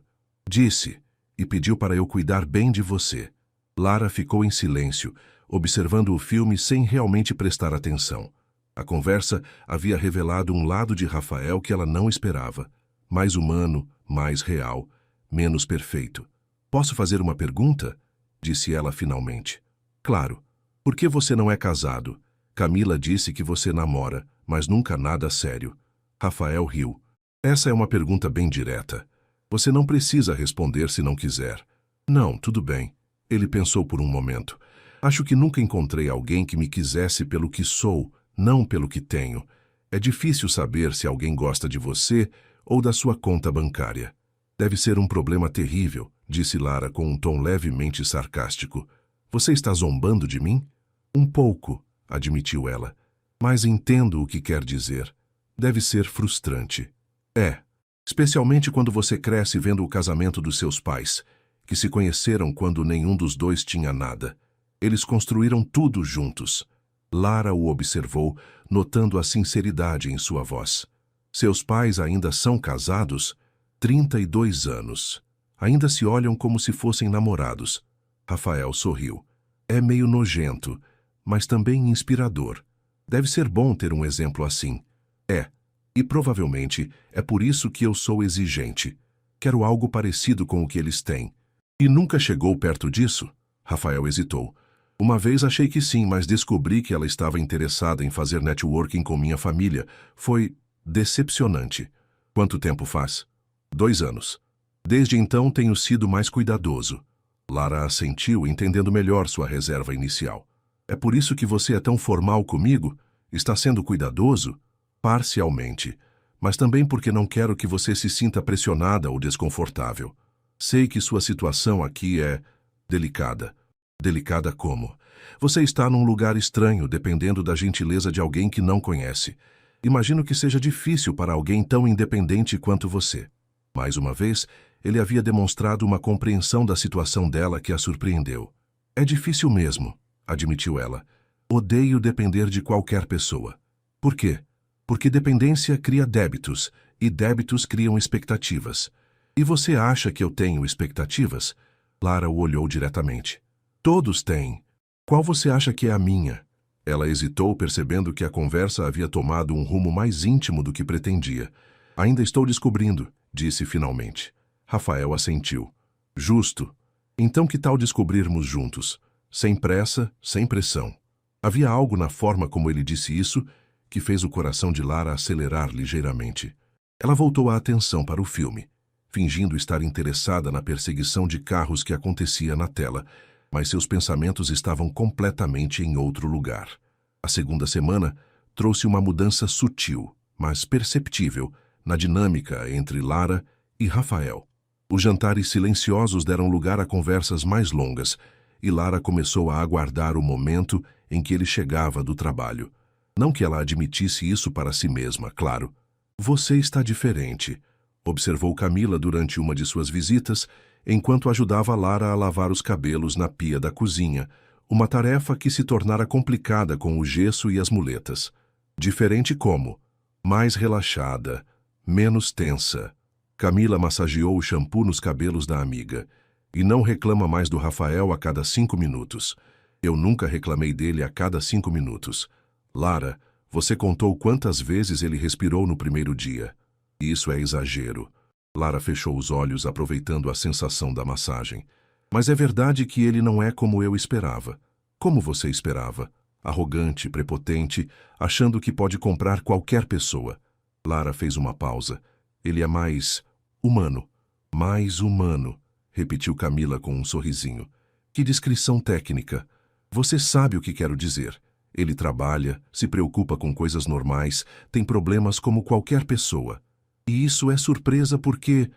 Disse, e pediu para eu cuidar bem de você. Lara ficou em silêncio, observando o filme sem realmente prestar atenção. A conversa havia revelado um lado de Rafael que ela não esperava. Mais humano, mais real, menos perfeito. Posso fazer uma pergunta? Disse ela finalmente. Claro. Por que você não é casado? Camila disse que você namora, mas nunca nada sério. Rafael riu. Essa é uma pergunta bem direta. Você não precisa responder se não quiser. Não, tudo bem. Ele pensou por um momento. Acho que nunca encontrei alguém que me quisesse pelo que sou, não pelo que tenho. É difícil saber se alguém gosta de você ou da sua conta bancária. Deve ser um problema terrível, disse Lara com um tom levemente sarcástico. Você está zombando de mim? Um pouco, admitiu ela. Mas entendo o que quer dizer. Deve ser frustrante. É, especialmente quando você cresce vendo o casamento dos seus pais, que se conheceram quando nenhum dos dois tinha nada. Eles construíram tudo juntos. Lara o observou, notando a sinceridade em sua voz. Seus pais ainda são casados? 32 anos. Ainda se olham como se fossem namorados. Rafael sorriu. É meio nojento, mas também inspirador. Deve ser bom ter um exemplo assim. É, e provavelmente é por isso que eu sou exigente. Quero algo parecido com o que eles têm. E nunca chegou perto disso? Rafael hesitou. Uma vez achei que sim, mas descobri que ela estava interessada em fazer networking com minha família. Foi decepcionante. Quanto tempo faz? 2 anos. Desde então tenho sido mais cuidadoso. Lara assentiu, entendendo melhor sua reserva inicial. É por isso que você é tão formal comigo? Está sendo cuidadoso? Parcialmente. mas também porque não quero que você se sinta pressionada ou desconfortável. Sei que sua situação aqui é delicada. Delicada como? Você está num lugar estranho, dependendo da gentileza de alguém que não conhece. Imagino que seja difícil para alguém tão independente quanto você. Mais uma vez, ele havia demonstrado uma compreensão da situação dela que a surpreendeu. É difícil mesmo, admitiu ela. Odeio depender de qualquer pessoa. Por quê? Porque dependência cria débitos, e débitos criam expectativas. E você acha que eu tenho expectativas? Lara o olhou diretamente. Todos têm. Qual você acha que é a minha? Ela hesitou, percebendo que a conversa havia tomado um rumo mais íntimo do que pretendia. Ainda estou descobrindo, disse finalmente. Rafael assentiu. Justo. Então que tal descobrirmos juntos? Sem pressa, sem pressão. Havia algo na forma como ele disse isso que fez o coração de Lara acelerar ligeiramente. Ela voltou a atenção para o filme, fingindo estar interessada na perseguição de carros que acontecia na tela, mas seus pensamentos estavam completamente em outro lugar. A segunda semana trouxe uma mudança sutil, mas perceptível, na dinâmica entre Lara e Rafael. Os jantares silenciosos deram lugar a conversas mais longas, e Lara começou a aguardar o momento em que ele chegava do trabalho. Não que ela admitisse isso para si mesma, claro. Você está diferente, observou Camila durante uma de suas visitas, enquanto ajudava Lara a lavar os cabelos na pia da cozinha, uma tarefa que se tornara complicada com o gesso e as muletas. Diferente como? Mais relaxada, menos tensa. Camila massageou o shampoo nos cabelos da amiga. E não reclama mais do Rafael a cada 5 minutos. Eu nunca reclamei dele a cada 5 minutos. Lara, você contou quantas vezes ele respirou no primeiro dia. Isso é exagero. Lara fechou os olhos, aproveitando a sensação da massagem. Mas é verdade que ele não é como eu esperava. Como você esperava? Arrogante, prepotente, achando que pode comprar qualquer pessoa. Lara fez uma pausa. Ele é mais humano. Mais humano, repetiu Camila com um sorrisinho. Que descrição técnica. Você sabe o que quero dizer. Ele trabalha, se preocupa com coisas normais, tem problemas como qualquer pessoa. E isso é surpresa porque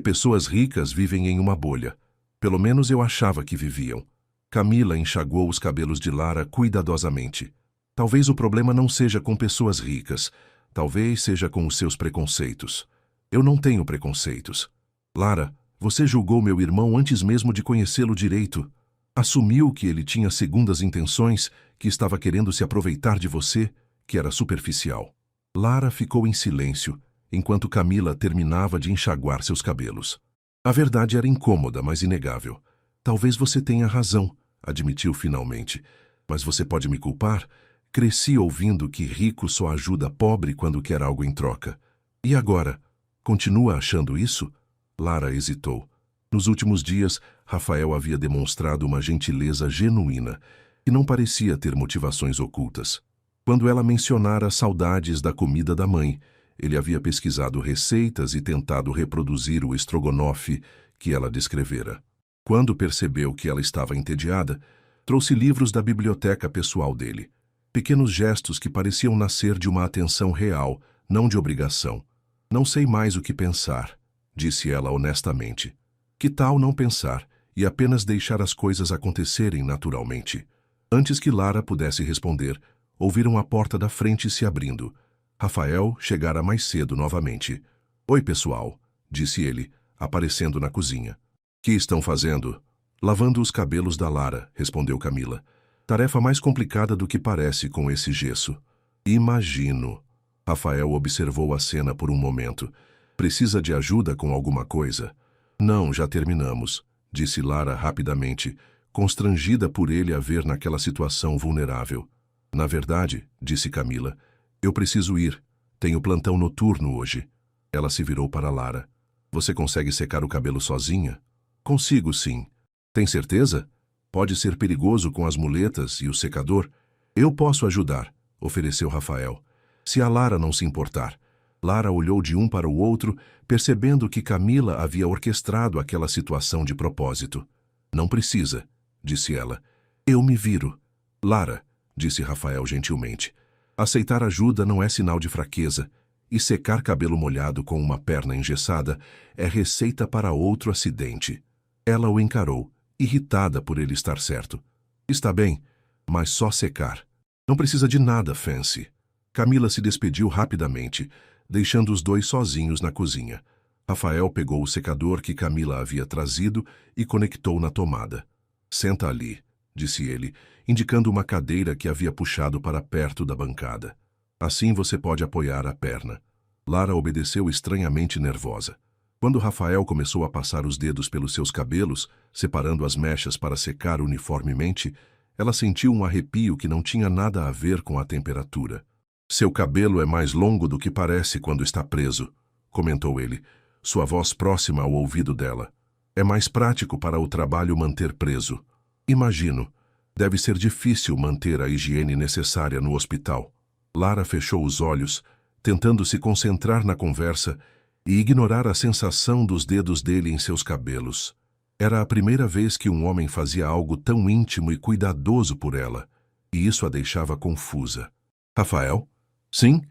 pessoas ricas vivem em uma bolha. Pelo menos eu achava que viviam. Camila enxagou os cabelos de Lara cuidadosamente. Talvez o problema não seja com pessoas ricas. Talvez seja com os seus preconceitos. Eu não tenho preconceitos. Lara, você julgou meu irmão antes mesmo de conhecê-lo direito. Assumiu que ele tinha segundas intenções, que estava querendo se aproveitar de você, que era superficial. Lara ficou em silêncio, enquanto Camila terminava de enxaguar seus cabelos. A verdade era incômoda, mas inegável. Talvez você tenha razão, admitiu finalmente. Mas você pode me culpar? Cresci ouvindo que rico só ajuda pobre quando quer algo em troca. E agora? Continua achando isso? Lara hesitou. Nos últimos dias, Rafael havia demonstrado uma gentileza genuína, que não parecia ter motivações ocultas. Quando ela mencionara saudades da comida da mãe, ele havia pesquisado receitas e tentado reproduzir o estrogonofe que ela descrevera. Quando percebeu que ela estava entediada, trouxe livros da biblioteca pessoal dele. Pequenos gestos que pareciam nascer de uma atenção real, não de obrigação. Não sei mais o que pensar, disse ela honestamente. Que tal não pensar e apenas deixar as coisas acontecerem naturalmente? Antes que Lara pudesse responder, ouviram a porta da frente se abrindo. Rafael chegara mais cedo novamente. Oi, pessoal, disse ele, aparecendo na cozinha. Que estão fazendo? Lavando os cabelos da Lara, respondeu Camila. Tarefa mais complicada do que parece com esse gesso. Imagino. Rafael observou a cena por um momento. Precisa de ajuda com alguma coisa? Não, já terminamos, disse Lara rapidamente, constrangida por ele a ver naquela situação vulnerável. Na verdade, disse Camila, eu preciso ir. Tenho plantão noturno hoje. Ela se virou para Lara. Você consegue secar o cabelo sozinha? Consigo, sim. Tem certeza? Pode ser perigoso com as muletas e o secador. Eu posso ajudar, ofereceu Rafael. Se a Lara não se importar. Lara olhou de um para o outro, percebendo que Camila havia orquestrado aquela situação de propósito. Não precisa, disse ela. Eu me viro. Lara, disse Rafael gentilmente. Aceitar ajuda não é sinal de fraqueza. E secar cabelo molhado com uma perna engessada é receita para outro acidente. Ela o encarou, irritada por ele estar certo. Está bem, mas só secar. Não precisa de nada, Fancy. Camila se despediu rapidamente, deixando os dois sozinhos na cozinha. Rafael pegou o secador que Camila havia trazido e conectou na tomada. Senta ali, disse ele, indicando uma cadeira que havia puxado para perto da bancada. Assim você pode apoiar a perna. Lara obedeceu estranhamente nervosa. Quando Rafael começou a passar os dedos pelos seus cabelos, separando as mechas para secar uniformemente, ela sentiu um arrepio que não tinha nada a ver com a temperatura. Seu cabelo é mais longo do que parece quando está preso, comentou ele, sua voz próxima ao ouvido dela. É mais prático para o trabalho manter preso. Imagino. Deve ser difícil manter a higiene necessária no hospital. Lara fechou os olhos, tentando se concentrar na conversa e ignorar a sensação dos dedos dele em seus cabelos. Era a primeira vez que um homem fazia algo tão íntimo e cuidadoso por ela, e isso a deixava confusa. Rafael? Sim?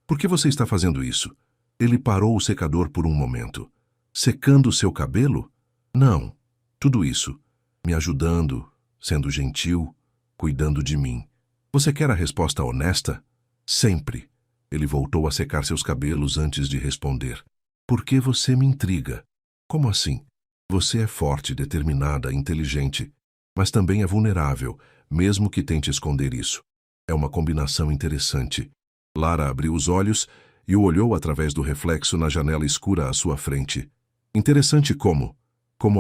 Por que você está fazendo isso? Ele parou o secador por um momento. Secando seu cabelo? Não. Tudo isso. Me ajudando, sendo gentil, cuidando de mim. Você quer a resposta honesta? Sempre. Ele voltou a secar seus cabelos antes de responder. Por que você me intriga? Como assim? Você é forte, determinada, inteligente, mas também é vulnerável, mesmo que tente esconder isso. É uma combinação interessante. Lara abriu os olhos e o olhou através do reflexo na janela escura à sua frente. Interessante como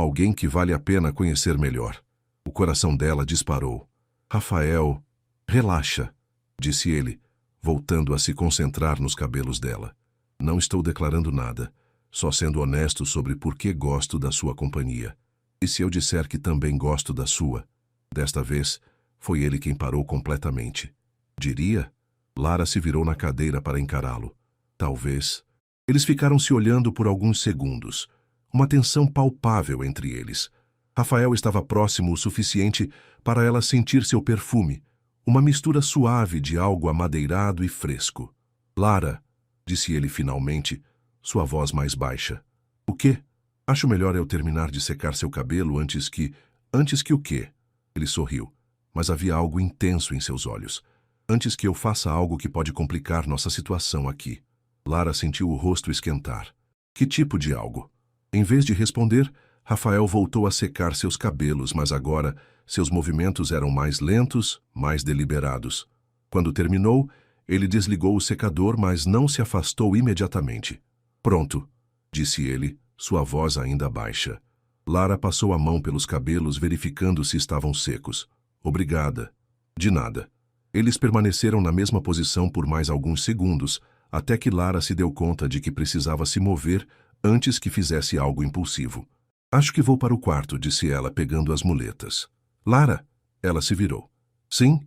alguém que vale a pena conhecer melhor. O coração dela disparou. Rafael, relaxa, disse ele, voltando a se concentrar nos cabelos dela. Não estou declarando nada, só sendo honesto sobre por que gosto da sua companhia. E se eu disser que também gosto da sua? Desta vez, foi ele quem parou completamente. Diria? Lara se virou na cadeira para encará-lo. Talvez. Eles ficaram se olhando por alguns segundos. Uma tensão palpável entre eles. Rafael estava próximo o suficiente para ela sentir seu perfume, uma mistura suave de algo amadeirado e fresco. Lara, disse ele finalmente, sua voz mais baixa. O quê? Acho melhor eu terminar de secar seu cabelo antes que... Antes que o quê? Ele sorriu, mas havia algo intenso em seus olhos. Antes que eu faça algo que pode complicar nossa situação aqui. Lara sentiu o rosto esquentar. Que tipo de algo? Em vez de responder, Rafael voltou a secar seus cabelos, mas agora seus movimentos eram mais lentos, mais deliberados. Quando terminou, ele desligou o secador, mas não se afastou imediatamente. Pronto, disse ele, sua voz ainda baixa. Lara passou a mão pelos cabelos, verificando se estavam secos. Obrigada. De nada. Eles permaneceram na mesma posição por mais alguns segundos, até que Lara se deu conta de que precisava se mover antes que fizesse algo impulsivo. Acho que vou para o quarto, disse ela, pegando as muletas. Lara! Ela se virou. Sim?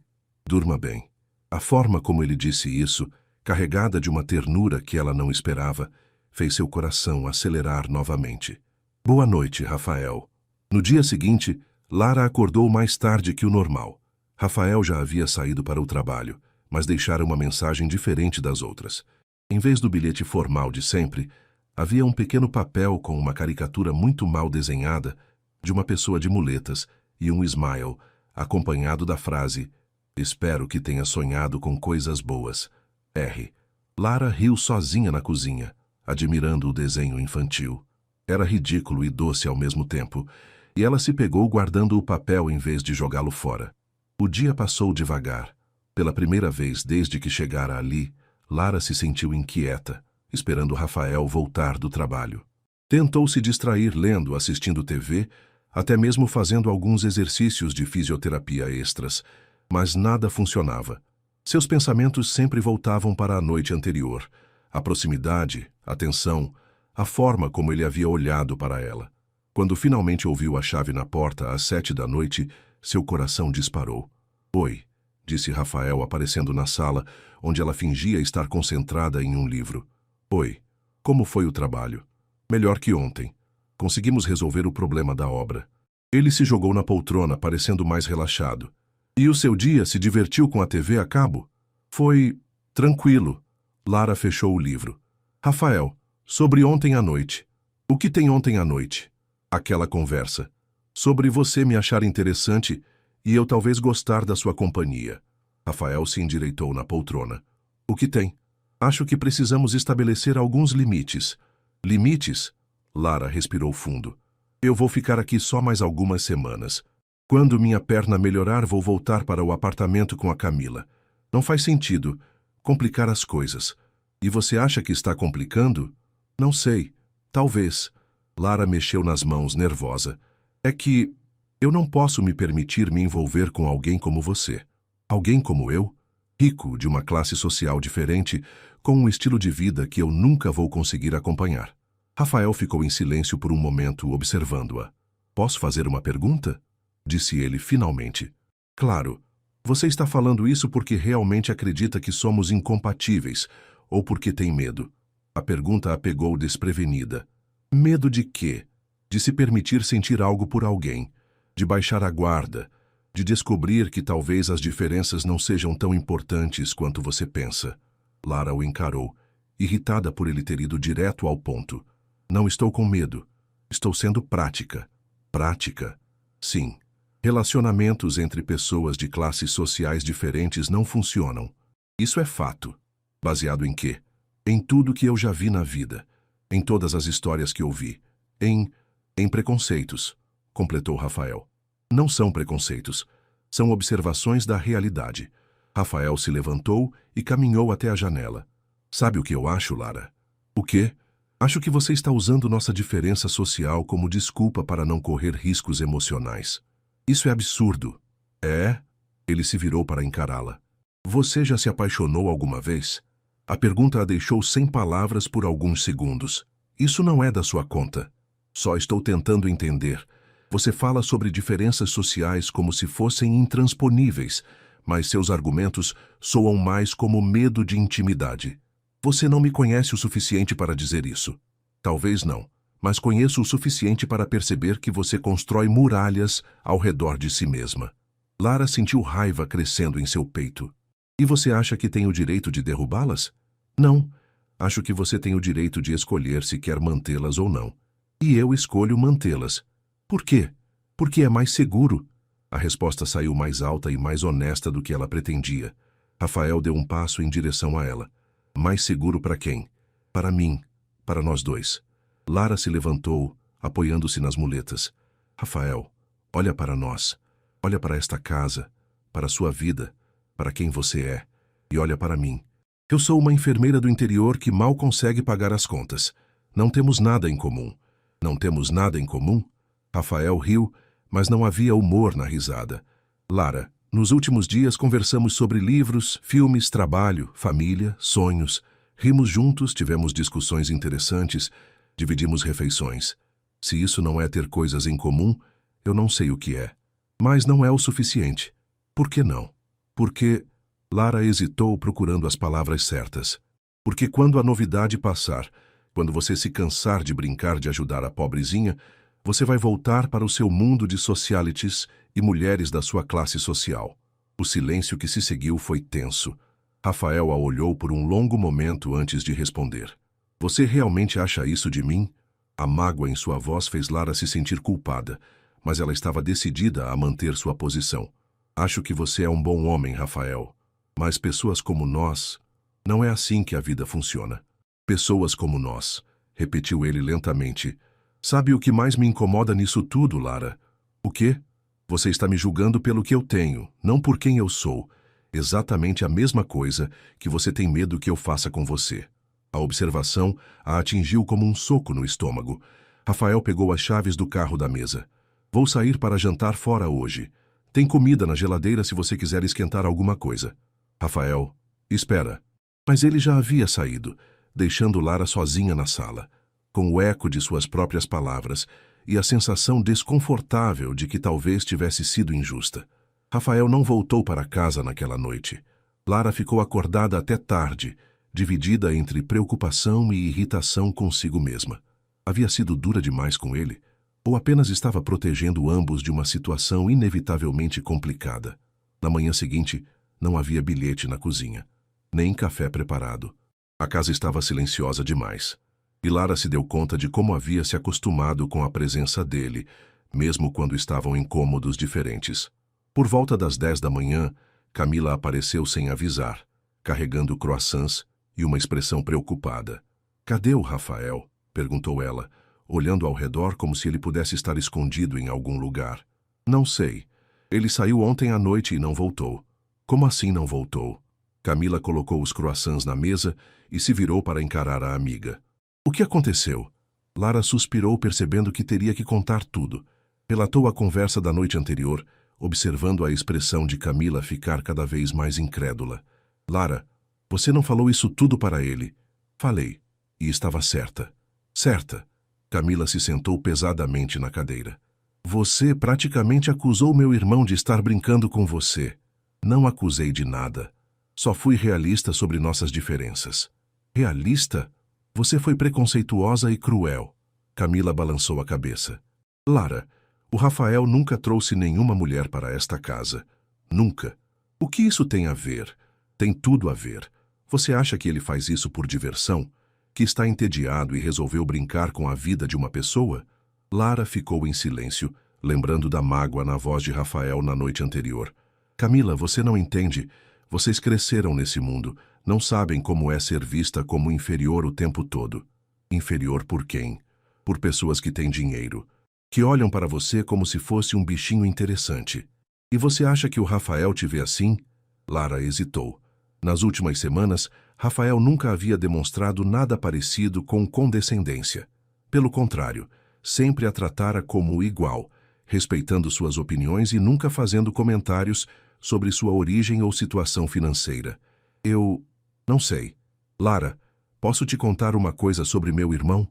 Durma bem. A forma como ele disse isso, carregada de uma ternura que ela não esperava, fez seu coração acelerar novamente. Boa noite, Rafael. No dia seguinte, Lara acordou mais tarde que o normal. Rafael já havia saído para o trabalho, mas deixara uma mensagem diferente das outras. Em vez do bilhete formal de sempre, havia um pequeno papel com uma caricatura muito mal desenhada de uma pessoa de muletas e um smile, acompanhado da frase Espero que tenha sonhado com coisas boas. R. Lara riu sozinha na cozinha, admirando o desenho infantil. Era ridículo e doce ao mesmo tempo, e ela se pegou guardando o papel em vez de jogá-lo fora. O dia passou devagar. Pela primeira vez desde que chegara ali, Lara se sentiu inquieta, esperando Rafael voltar do trabalho. Tentou se distrair lendo, assistindo TV, até mesmo fazendo alguns exercícios de fisioterapia extras, mas nada funcionava. Seus pensamentos sempre voltavam para a noite anterior, a proximidade, a tensão, a forma como ele havia olhado para ela. Quando finalmente ouviu a chave na porta às 7 da noite, seu coração disparou. Oi, disse Rafael aparecendo na sala, onde ela fingia estar concentrada em um livro. Oi, como foi o trabalho? Melhor que ontem. Conseguimos resolver o problema da obra. Ele se jogou na poltrona, parecendo mais relaxado. E o seu dia se divertiu com a TV a cabo? Foi tranquilo. Lara fechou o livro. Rafael, sobre ontem à noite. O que tem ontem à noite? Aquela conversa. Sobre você me achar interessante e eu talvez gostar da sua companhia. Rafael se endireitou na poltrona. O que tem? Acho que precisamos estabelecer alguns limites. Limites? Lara respirou fundo. Eu vou ficar aqui só mais algumas semanas. Quando minha perna melhorar, vou voltar para o apartamento com a Camila. Não faz sentido complicar as coisas. E você acha que está complicando? Não sei. Talvez. Lara mexeu nas mãos, nervosa. É que eu não posso me permitir me envolver com alguém como você. Alguém como eu? Rico, de uma classe social diferente, com um estilo de vida que eu nunca vou conseguir acompanhar. Rafael ficou em silêncio por um momento, observando-a. Posso fazer uma pergunta? Disse ele finalmente. Claro. Você está falando isso porque realmente acredita que somos incompatíveis, ou porque tem medo? A pergunta a pegou desprevenida. Medo de quê? De se permitir sentir algo por alguém, de baixar a guarda, de descobrir que talvez as diferenças não sejam tão importantes quanto você pensa. Lara o encarou, irritada por ele ter ido direto ao ponto. Não estou com medo. Estou sendo prática. Prática? Sim. Relacionamentos entre pessoas de classes sociais diferentes não funcionam. Isso é fato. Baseado em quê? Em tudo que eu já vi na vida. Em todas as histórias que ouvi. Em preconceitos, completou Rafael. Não são preconceitos. São observações da realidade. Rafael se levantou e caminhou até a janela. Sabe o que eu acho, Lara? O quê? Acho que você está usando nossa diferença social como desculpa para não correr riscos emocionais. Isso é absurdo. É? Ele se virou para encará-la. Você já se apaixonou alguma vez? A pergunta a deixou sem palavras por alguns segundos. Isso não é da sua conta. Só estou tentando entender. Você fala sobre diferenças sociais como se fossem intransponíveis, mas seus argumentos soam mais como medo de intimidade. Você não me conhece o suficiente para dizer isso. Talvez não, mas conheço o suficiente para perceber que você constrói muralhas ao redor de si mesma. Lara sentiu raiva crescendo em seu peito. E você acha que tem o direito de derrubá-las? Não. Acho que você tem o direito de escolher se quer mantê-las ou não. E eu escolho mantê-las. Por quê? Porque é mais seguro. A resposta saiu mais alta e mais honesta do que ela pretendia. Rafael deu um passo em direção a ela. Mais seguro para quem? Para mim. Para nós dois. Lara se levantou, apoiando-se nas muletas. Rafael, olha para nós. Olha para esta casa, para a sua vida, para quem você é. E olha para mim. Eu sou uma enfermeira do interior que mal consegue pagar as contas. Não temos nada em comum. Não temos nada em comum? Rafael riu, mas não havia humor na risada. Lara, nos últimos dias conversamos sobre livros, filmes, trabalho, família, sonhos. Rimos juntos, tivemos discussões interessantes, dividimos refeições. Se isso não é ter coisas em comum, eu não sei o que é. Mas não é o suficiente. Por que não? Porque... Lara hesitou procurando as palavras certas. Porque quando a novidade passar, quando você se cansar de brincar de ajudar a pobrezinha, você vai voltar para o seu mundo de socialites e mulheres da sua classe social. O silêncio que se seguiu foi tenso. Rafael a olhou por um longo momento antes de responder. Você realmente acha isso de mim? A mágoa em sua voz fez Lara se sentir culpada, mas ela estava decidida a manter sua posição. Acho que você é um bom homem, Rafael. Mas pessoas como nós... Não é assim que a vida funciona. Pessoas como nós, repetiu ele lentamente. Sabe o que mais me incomoda nisso tudo, Lara? O quê? Você está me julgando pelo que eu tenho, não por quem eu sou. Exatamente a mesma coisa que você tem medo que eu faça com você. A observação a atingiu como um soco no estômago. Rafael pegou as chaves do carro da mesa. Vou sair para jantar fora hoje. Tem comida na geladeira se você quiser esquentar alguma coisa. Rafael, espera. Mas ele já havia saído, deixando Lara sozinha na sala, com o eco de suas próprias palavras e a sensação desconfortável de que talvez tivesse sido injusta. Rafael não voltou para casa naquela noite. Lara ficou acordada até tarde, dividida entre preocupação e irritação consigo mesma. Havia sido dura demais com ele, ou apenas estava protegendo ambos de uma situação inevitavelmente complicada. Na manhã seguinte, não havia bilhete na cozinha, nem café preparado. A casa estava silenciosa demais. E Lara se deu conta de como havia se acostumado com a presença dele, mesmo quando estavam em cômodos diferentes. Por volta das 10 da manhã, Camila apareceu sem avisar, carregando croissants e uma expressão preocupada. "Cadê o Rafael?" perguntou ela, olhando ao redor como se ele pudesse estar escondido em algum lugar. "Não sei. Ele saiu ontem à noite e não voltou." "Como assim não voltou?" Camila colocou os croissants na mesa e se virou para encarar a amiga. "O que aconteceu?" Lara suspirou, percebendo que teria que contar tudo. Relatou a conversa da noite anterior, observando a expressão de Camila ficar cada vez mais incrédula. "Lara, você não falou isso tudo para ele?" "Falei. E estava certa." "Certa." Camila se sentou pesadamente na cadeira. "Você praticamente acusou meu irmão de estar brincando com você." "Não acusei de nada. Só fui realista sobre nossas diferenças." "Realista? Você foi preconceituosa e cruel." Camila balançou a cabeça. "Lara, o Rafael nunca trouxe nenhuma mulher para esta casa. Nunca. O que isso tem a ver?" "Tem tudo a ver. Você acha que ele faz isso por diversão? Que está entediado e resolveu brincar com a vida de uma pessoa?" Lara ficou em silêncio, lembrando da mágoa na voz de Rafael na noite anterior. "Camila, você não entende. Vocês cresceram nesse mundo. Não sabem como é ser vista como inferior o tempo todo." "Inferior por quem?" "Por pessoas que têm dinheiro, que olham para você como se fosse um bichinho interessante." "E você acha que o Rafael te vê assim?" Lara hesitou. Nas últimas semanas, Rafael nunca havia demonstrado nada parecido com condescendência. Pelo contrário, sempre a tratara como igual, respeitando suas opiniões e nunca fazendo comentários sobre sua origem ou situação financeira. "Eu não sei. Lara, posso te contar uma coisa sobre meu irmão?"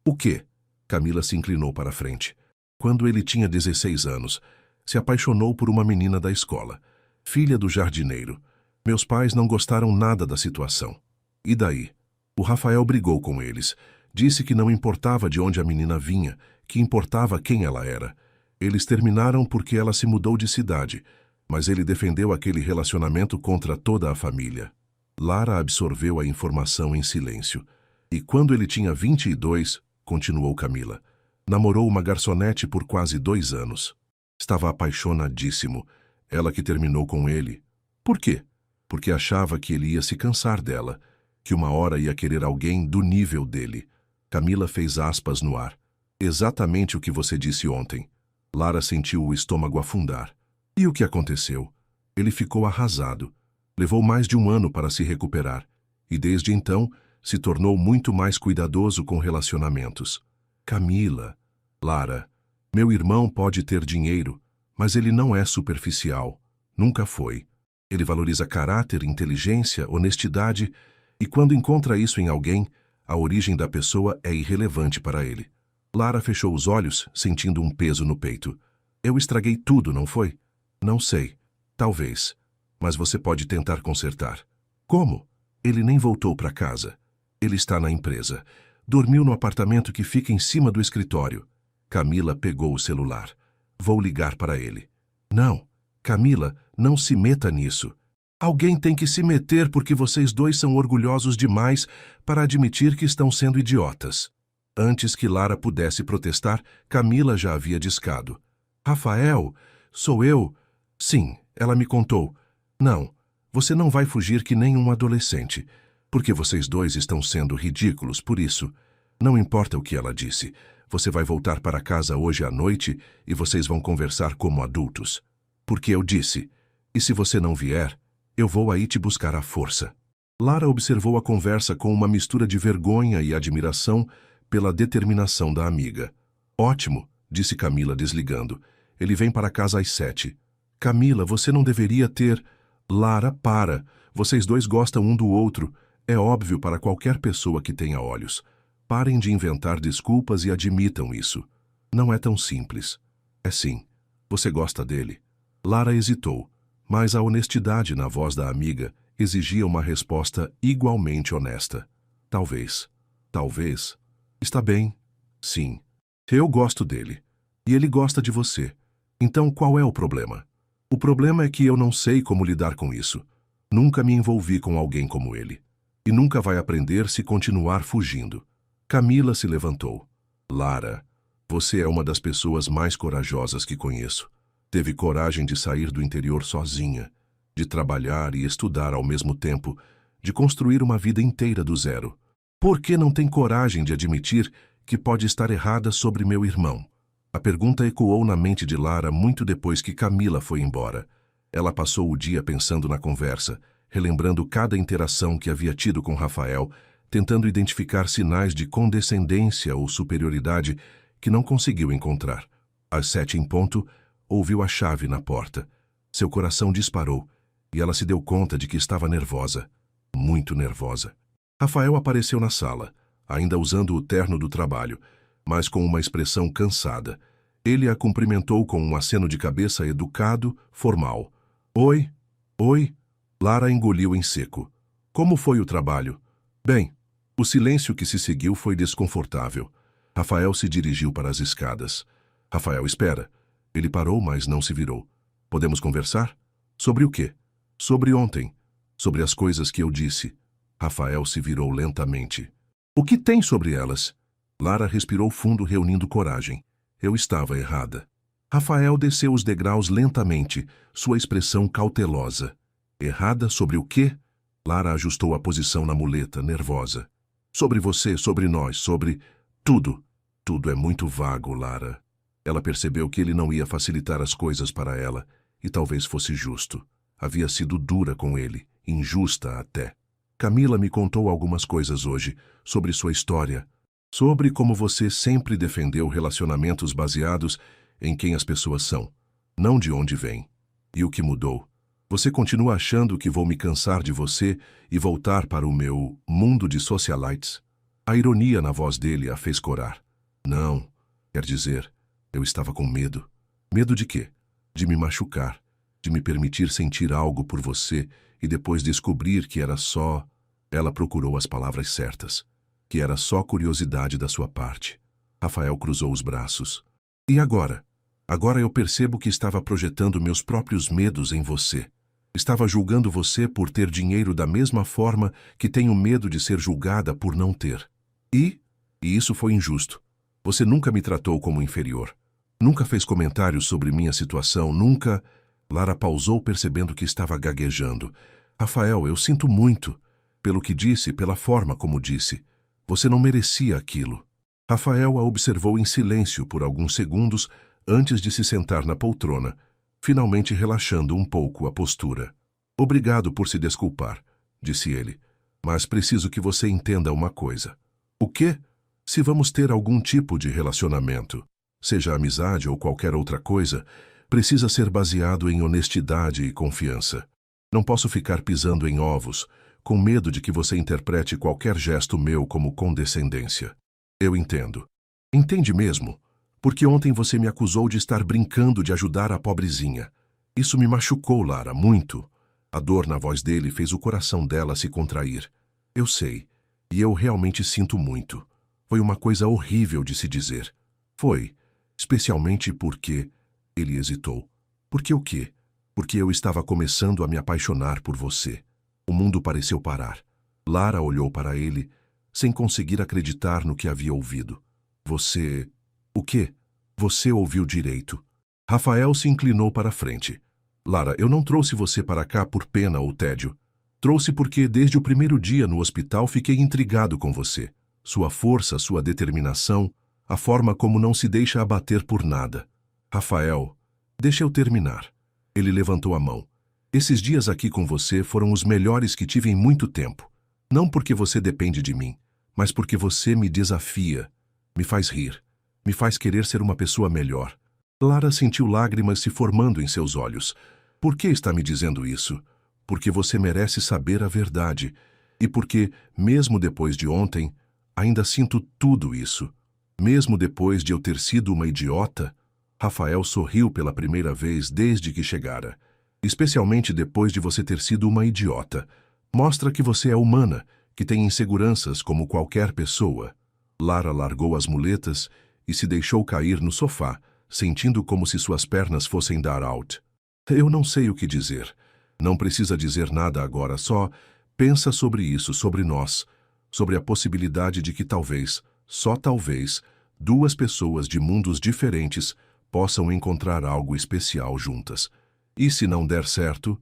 "O quê?" Camila se inclinou para a frente. "Quando ele tinha 16 anos, se apaixonou por uma menina da escola, filha do jardineiro. Meus pais não gostaram nada da situação. E daí? O Rafael brigou com eles. Disse que não importava de onde a menina vinha, que importava quem ela era. Eles terminaram porque ela se mudou de cidade, mas ele defendeu aquele relacionamento contra toda a família." Lara absorveu a informação em silêncio. "E quando ele tinha 22, continuou Camila, namorou uma garçonete por quase 2 anos. Estava apaixonadíssimo. Ela que terminou com ele. Por quê? Porque achava que ele ia se cansar dela, que uma hora ia querer alguém do nível dele." Camila fez aspas no ar. "Exatamente o que você disse ontem." Lara sentiu o estômago afundar. "E o que aconteceu?" "Ele ficou arrasado. Levou mais de 1 ano para se recuperar. E desde então, se tornou muito mais cuidadoso com relacionamentos." "Camila." "Lara, meu irmão pode ter dinheiro, mas ele não é superficial. Nunca foi. Ele valoriza caráter, inteligência, honestidade, e quando encontra isso em alguém, a origem da pessoa é irrelevante para ele." Lara fechou os olhos, sentindo um peso no peito. "Eu estraguei tudo, não foi?" "Não sei. Talvez. Mas você pode tentar consertar." "Como?" "Ele nem voltou para casa. Ele está na empresa. Dormiu no apartamento que fica em cima do escritório." Camila pegou o celular. "Vou ligar para ele." "Não. Camila, não se meta nisso. Alguém tem que se meter porque vocês dois são orgulhosos demais para admitir que estão sendo idiotas." Antes que Lara pudesse protestar, Camila já havia discado. "Rafael, sou eu." "Sim, ela me contou." "Não, você não vai fugir que nem um adolescente, porque vocês dois estão sendo ridículos por isso. Não importa o que ela disse. Você vai voltar para casa hoje à noite e vocês vão conversar como adultos. Porque eu disse, e se você não vier, eu vou aí te buscar à força." Lara observou a conversa com uma mistura de vergonha e admiração pela determinação da amiga. "Ótimo", disse Camila desligando. "Ele vem para casa às 7. "Camila, você não deveria ter..." "Lara, para. Vocês dois gostam um do outro. É óbvio para qualquer pessoa que tenha olhos. Parem de inventar desculpas e admitam isso. Não é tão simples." "É sim. Você gosta dele." Lara hesitou, mas a honestidade na voz da amiga exigia uma resposta igualmente honesta. "Talvez. Talvez. Está bem. Sim. Eu gosto dele. E ele gosta de você. Então qual é o problema?" "O problema é que eu não sei como lidar com isso. Nunca me envolvi com alguém como ele. e nunca vai aprender se continuar fugindo. Camila se levantou. Lara, você é uma das pessoas mais corajosas que conheço. Teve coragem de sair do interior sozinha, de trabalhar e estudar ao mesmo tempo, de construir uma vida inteira do zero. Por que não tem coragem de admitir que pode estar errada sobre meu irmão? A pergunta ecoou na mente de Lara muito depois que Camila foi embora. Ela passou o dia pensando na conversa, relembrando cada interação que havia tido com Rafael, tentando identificar sinais de condescendência ou superioridade que não conseguiu encontrar. Às 7 em ponto, ouviu a chave na porta. Seu coração disparou e ela se deu conta de que estava nervosa, muito nervosa. Rafael apareceu na sala, ainda usando o terno do trabalho, mas com uma expressão cansada. Ele a cumprimentou com um aceno de cabeça educado, formal. Oi, oi. Lara engoliu em seco. Como foi o trabalho? Bem, o silêncio que se seguiu foi desconfortável. Rafael se dirigiu para as escadas. Rafael, espera. Ele parou, mas não se virou. Podemos conversar? Sobre o quê? Sobre ontem. Sobre as coisas que eu disse. Rafael se virou lentamente. O que tem sobre elas? Lara respirou fundo, reunindo coragem. Eu estava errada. Rafael desceu os degraus lentamente, sua expressão cautelosa. Errada sobre o quê? Lara ajustou a posição na muleta, nervosa. Sobre você, sobre nós, sobre tudo. Tudo é muito vago, Lara. Ela percebeu que ele não ia facilitar as coisas para ela, e talvez fosse justo. Havia sido dura com ele, injusta até. Camila me contou algumas coisas hoje, sobre sua história, sobre como você sempre defendeu relacionamentos baseados em quem as pessoas são, não de onde vêm. E o que mudou? Você continua achando que vou me cansar de você e voltar para o meu mundo de socialites? A ironia na voz dele a fez corar. Não, quer dizer, eu estava com medo. Medo de quê? De me machucar, de me permitir sentir algo por você e depois descobrir que era só... Ela procurou as palavras certas. Que era só curiosidade da sua parte. Rafael cruzou os braços. E agora? Agora eu percebo que estava projetando meus próprios medos em você. Estava julgando você por ter dinheiro da mesma forma que tenho medo de ser julgada por não ter. E isso foi injusto. Você nunca me tratou como inferior. Nunca fez comentários sobre minha situação, nunca... Lara pausou percebendo que estava gaguejando. Rafael, eu sinto muito. Pelo que disse, pela forma como disse. Você não merecia aquilo. Rafael a observou em silêncio por alguns segundos antes de se sentar na poltrona, finalmente relaxando um pouco a postura. Obrigado por se desculpar, disse ele, mas preciso que você entenda uma coisa. O quê? Se vamos ter algum tipo de relacionamento, seja amizade ou qualquer outra coisa, precisa ser baseado em honestidade e confiança. Não posso ficar pisando em ovos, com medo de que você interprete qualquer gesto meu como condescendência. Eu entendo. Entende mesmo? Porque ontem você me acusou de estar brincando de ajudar a pobrezinha. Isso me machucou, Lara, muito. A dor na voz dele fez o coração dela se contrair. Eu sei, e eu realmente sinto muito. Foi uma coisa horrível de se dizer. Foi, especialmente porque... Ele hesitou. Por que o quê? Porque eu estava começando a me apaixonar por você. O mundo pareceu parar. Lara olhou para ele, sem conseguir acreditar no que havia ouvido. Você... O quê? Você ouviu direito. Rafael se inclinou para a frente. Lara, eu não trouxe você para cá por pena ou tédio. Trouxe porque desde o primeiro dia no hospital fiquei intrigado com você. Sua força, sua determinação, a forma como não se deixa abater por nada. Rafael, deixa eu terminar. Ele levantou a mão. Esses dias aqui com você foram os melhores que tive em muito tempo. Não porque você depende de mim, mas porque você me desafia, me faz rir, me faz querer ser uma pessoa melhor. Lara sentiu lágrimas se formando em seus olhos. Por que está me dizendo isso? Porque você merece saber a verdade. E porque, mesmo depois de ontem, ainda sinto tudo isso. Mesmo depois de eu ter sido uma idiota, Rafael sorriu pela primeira vez desde que chegara. Especialmente depois de você ter sido uma idiota. Mostra que você é humana, que tem inseguranças como qualquer pessoa. Lara largou as muletas e se deixou cair no sofá, sentindo como se suas pernas fossem dar out. Eu não sei o que dizer. Não precisa dizer nada agora, só Pensa sobre isso, sobre nós, sobre a possibilidade de que talvez, só talvez, duas pessoas de mundos diferentes possam encontrar algo especial juntas. E se não der certo?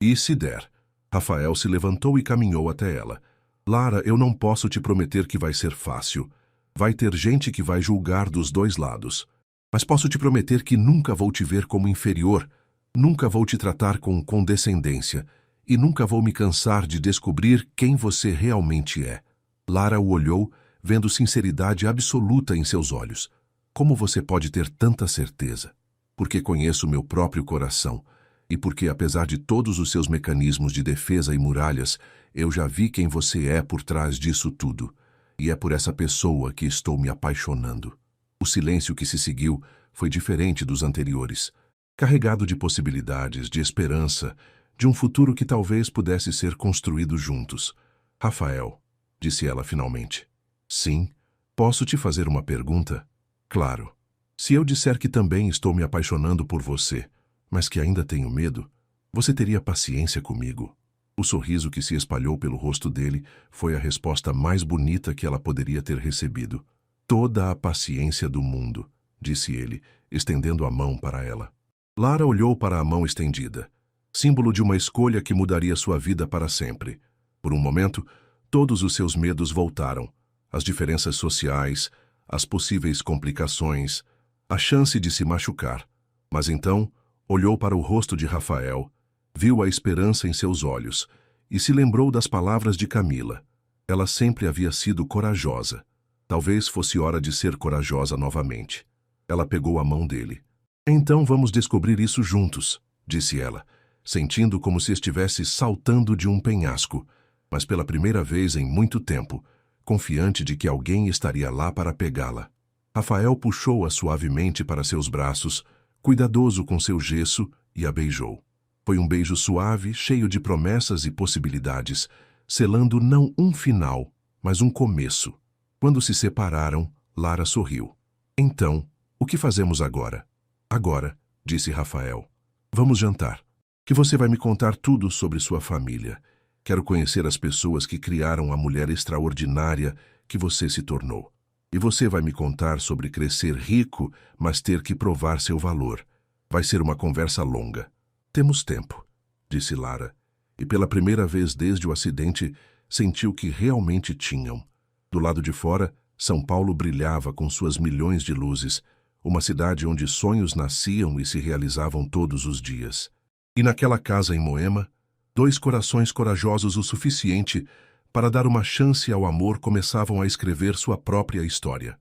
E se der? Rafael se levantou e caminhou até ela. Lara, eu não posso te prometer que vai ser fácil. Vai ter gente que vai julgar dos dois lados. Mas posso te prometer que nunca vou te ver como inferior, nunca vou te tratar com condescendência e nunca vou me cansar de descobrir quem você realmente é. Lara o olhou, vendo sinceridade absoluta em seus olhos. Como você pode ter tanta certeza? Porque conheço meu próprio coração e porque, apesar de todos os seus mecanismos de defesa e muralhas, eu já vi quem você é por trás disso tudo. E é por essa pessoa que estou me apaixonando. O silêncio que se seguiu foi diferente dos anteriores, carregado de possibilidades, de esperança, de um futuro que talvez pudesse ser construído juntos. Rafael, disse ela finalmente. Sim, posso te fazer uma pergunta? Claro. Se eu disser que também estou me apaixonando por você, mas que ainda tenho medo, você teria paciência comigo? O sorriso que se espalhou pelo rosto dele foi a resposta mais bonita que ela poderia ter recebido. Toda a paciência do mundo, disse ele, estendendo a mão para ela. Lara olhou para a mão estendida, símbolo de uma escolha que mudaria sua vida para sempre. Por um momento, todos os seus medos voltaram. As diferenças sociais, as possíveis complicações, a chance de se machucar. Mas então, olhou para o rosto de Rafael, viu a esperança em seus olhos e se lembrou das palavras de Camila. Ela sempre havia sido corajosa. Talvez fosse hora de ser corajosa novamente. Ela pegou a mão dele. Então vamos descobrir isso juntos, disse ela, sentindo como se estivesse saltando de um penhasco, mas pela primeira vez em muito tempo, confiante de que alguém estaria lá para pegá-la. Rafael puxou-a suavemente para seus braços, cuidadoso com seu gesso, e a beijou. Foi um beijo suave, cheio de promessas e possibilidades, selando não um final, mas um começo. Quando se separaram, Lara sorriu. Então, o que fazemos agora? Agora, disse Rafael. Vamos jantar. Que você vai me contar tudo sobre sua família. Quero conhecer as pessoas que criaram a mulher extraordinária que você se tornou. E você vai me contar sobre crescer rico, mas ter que provar seu valor. Vai ser uma conversa longa. Temos tempo, disse Lara, e pela primeira vez desde o acidente, sentiu que realmente tinham. Do lado de fora, São Paulo brilhava com suas milhões de luzes, uma cidade onde sonhos nasciam e se realizavam todos os dias. E naquela casa em Moema, dois corações corajosos o suficiente para dar uma chance ao amor começavam a escrever sua própria história.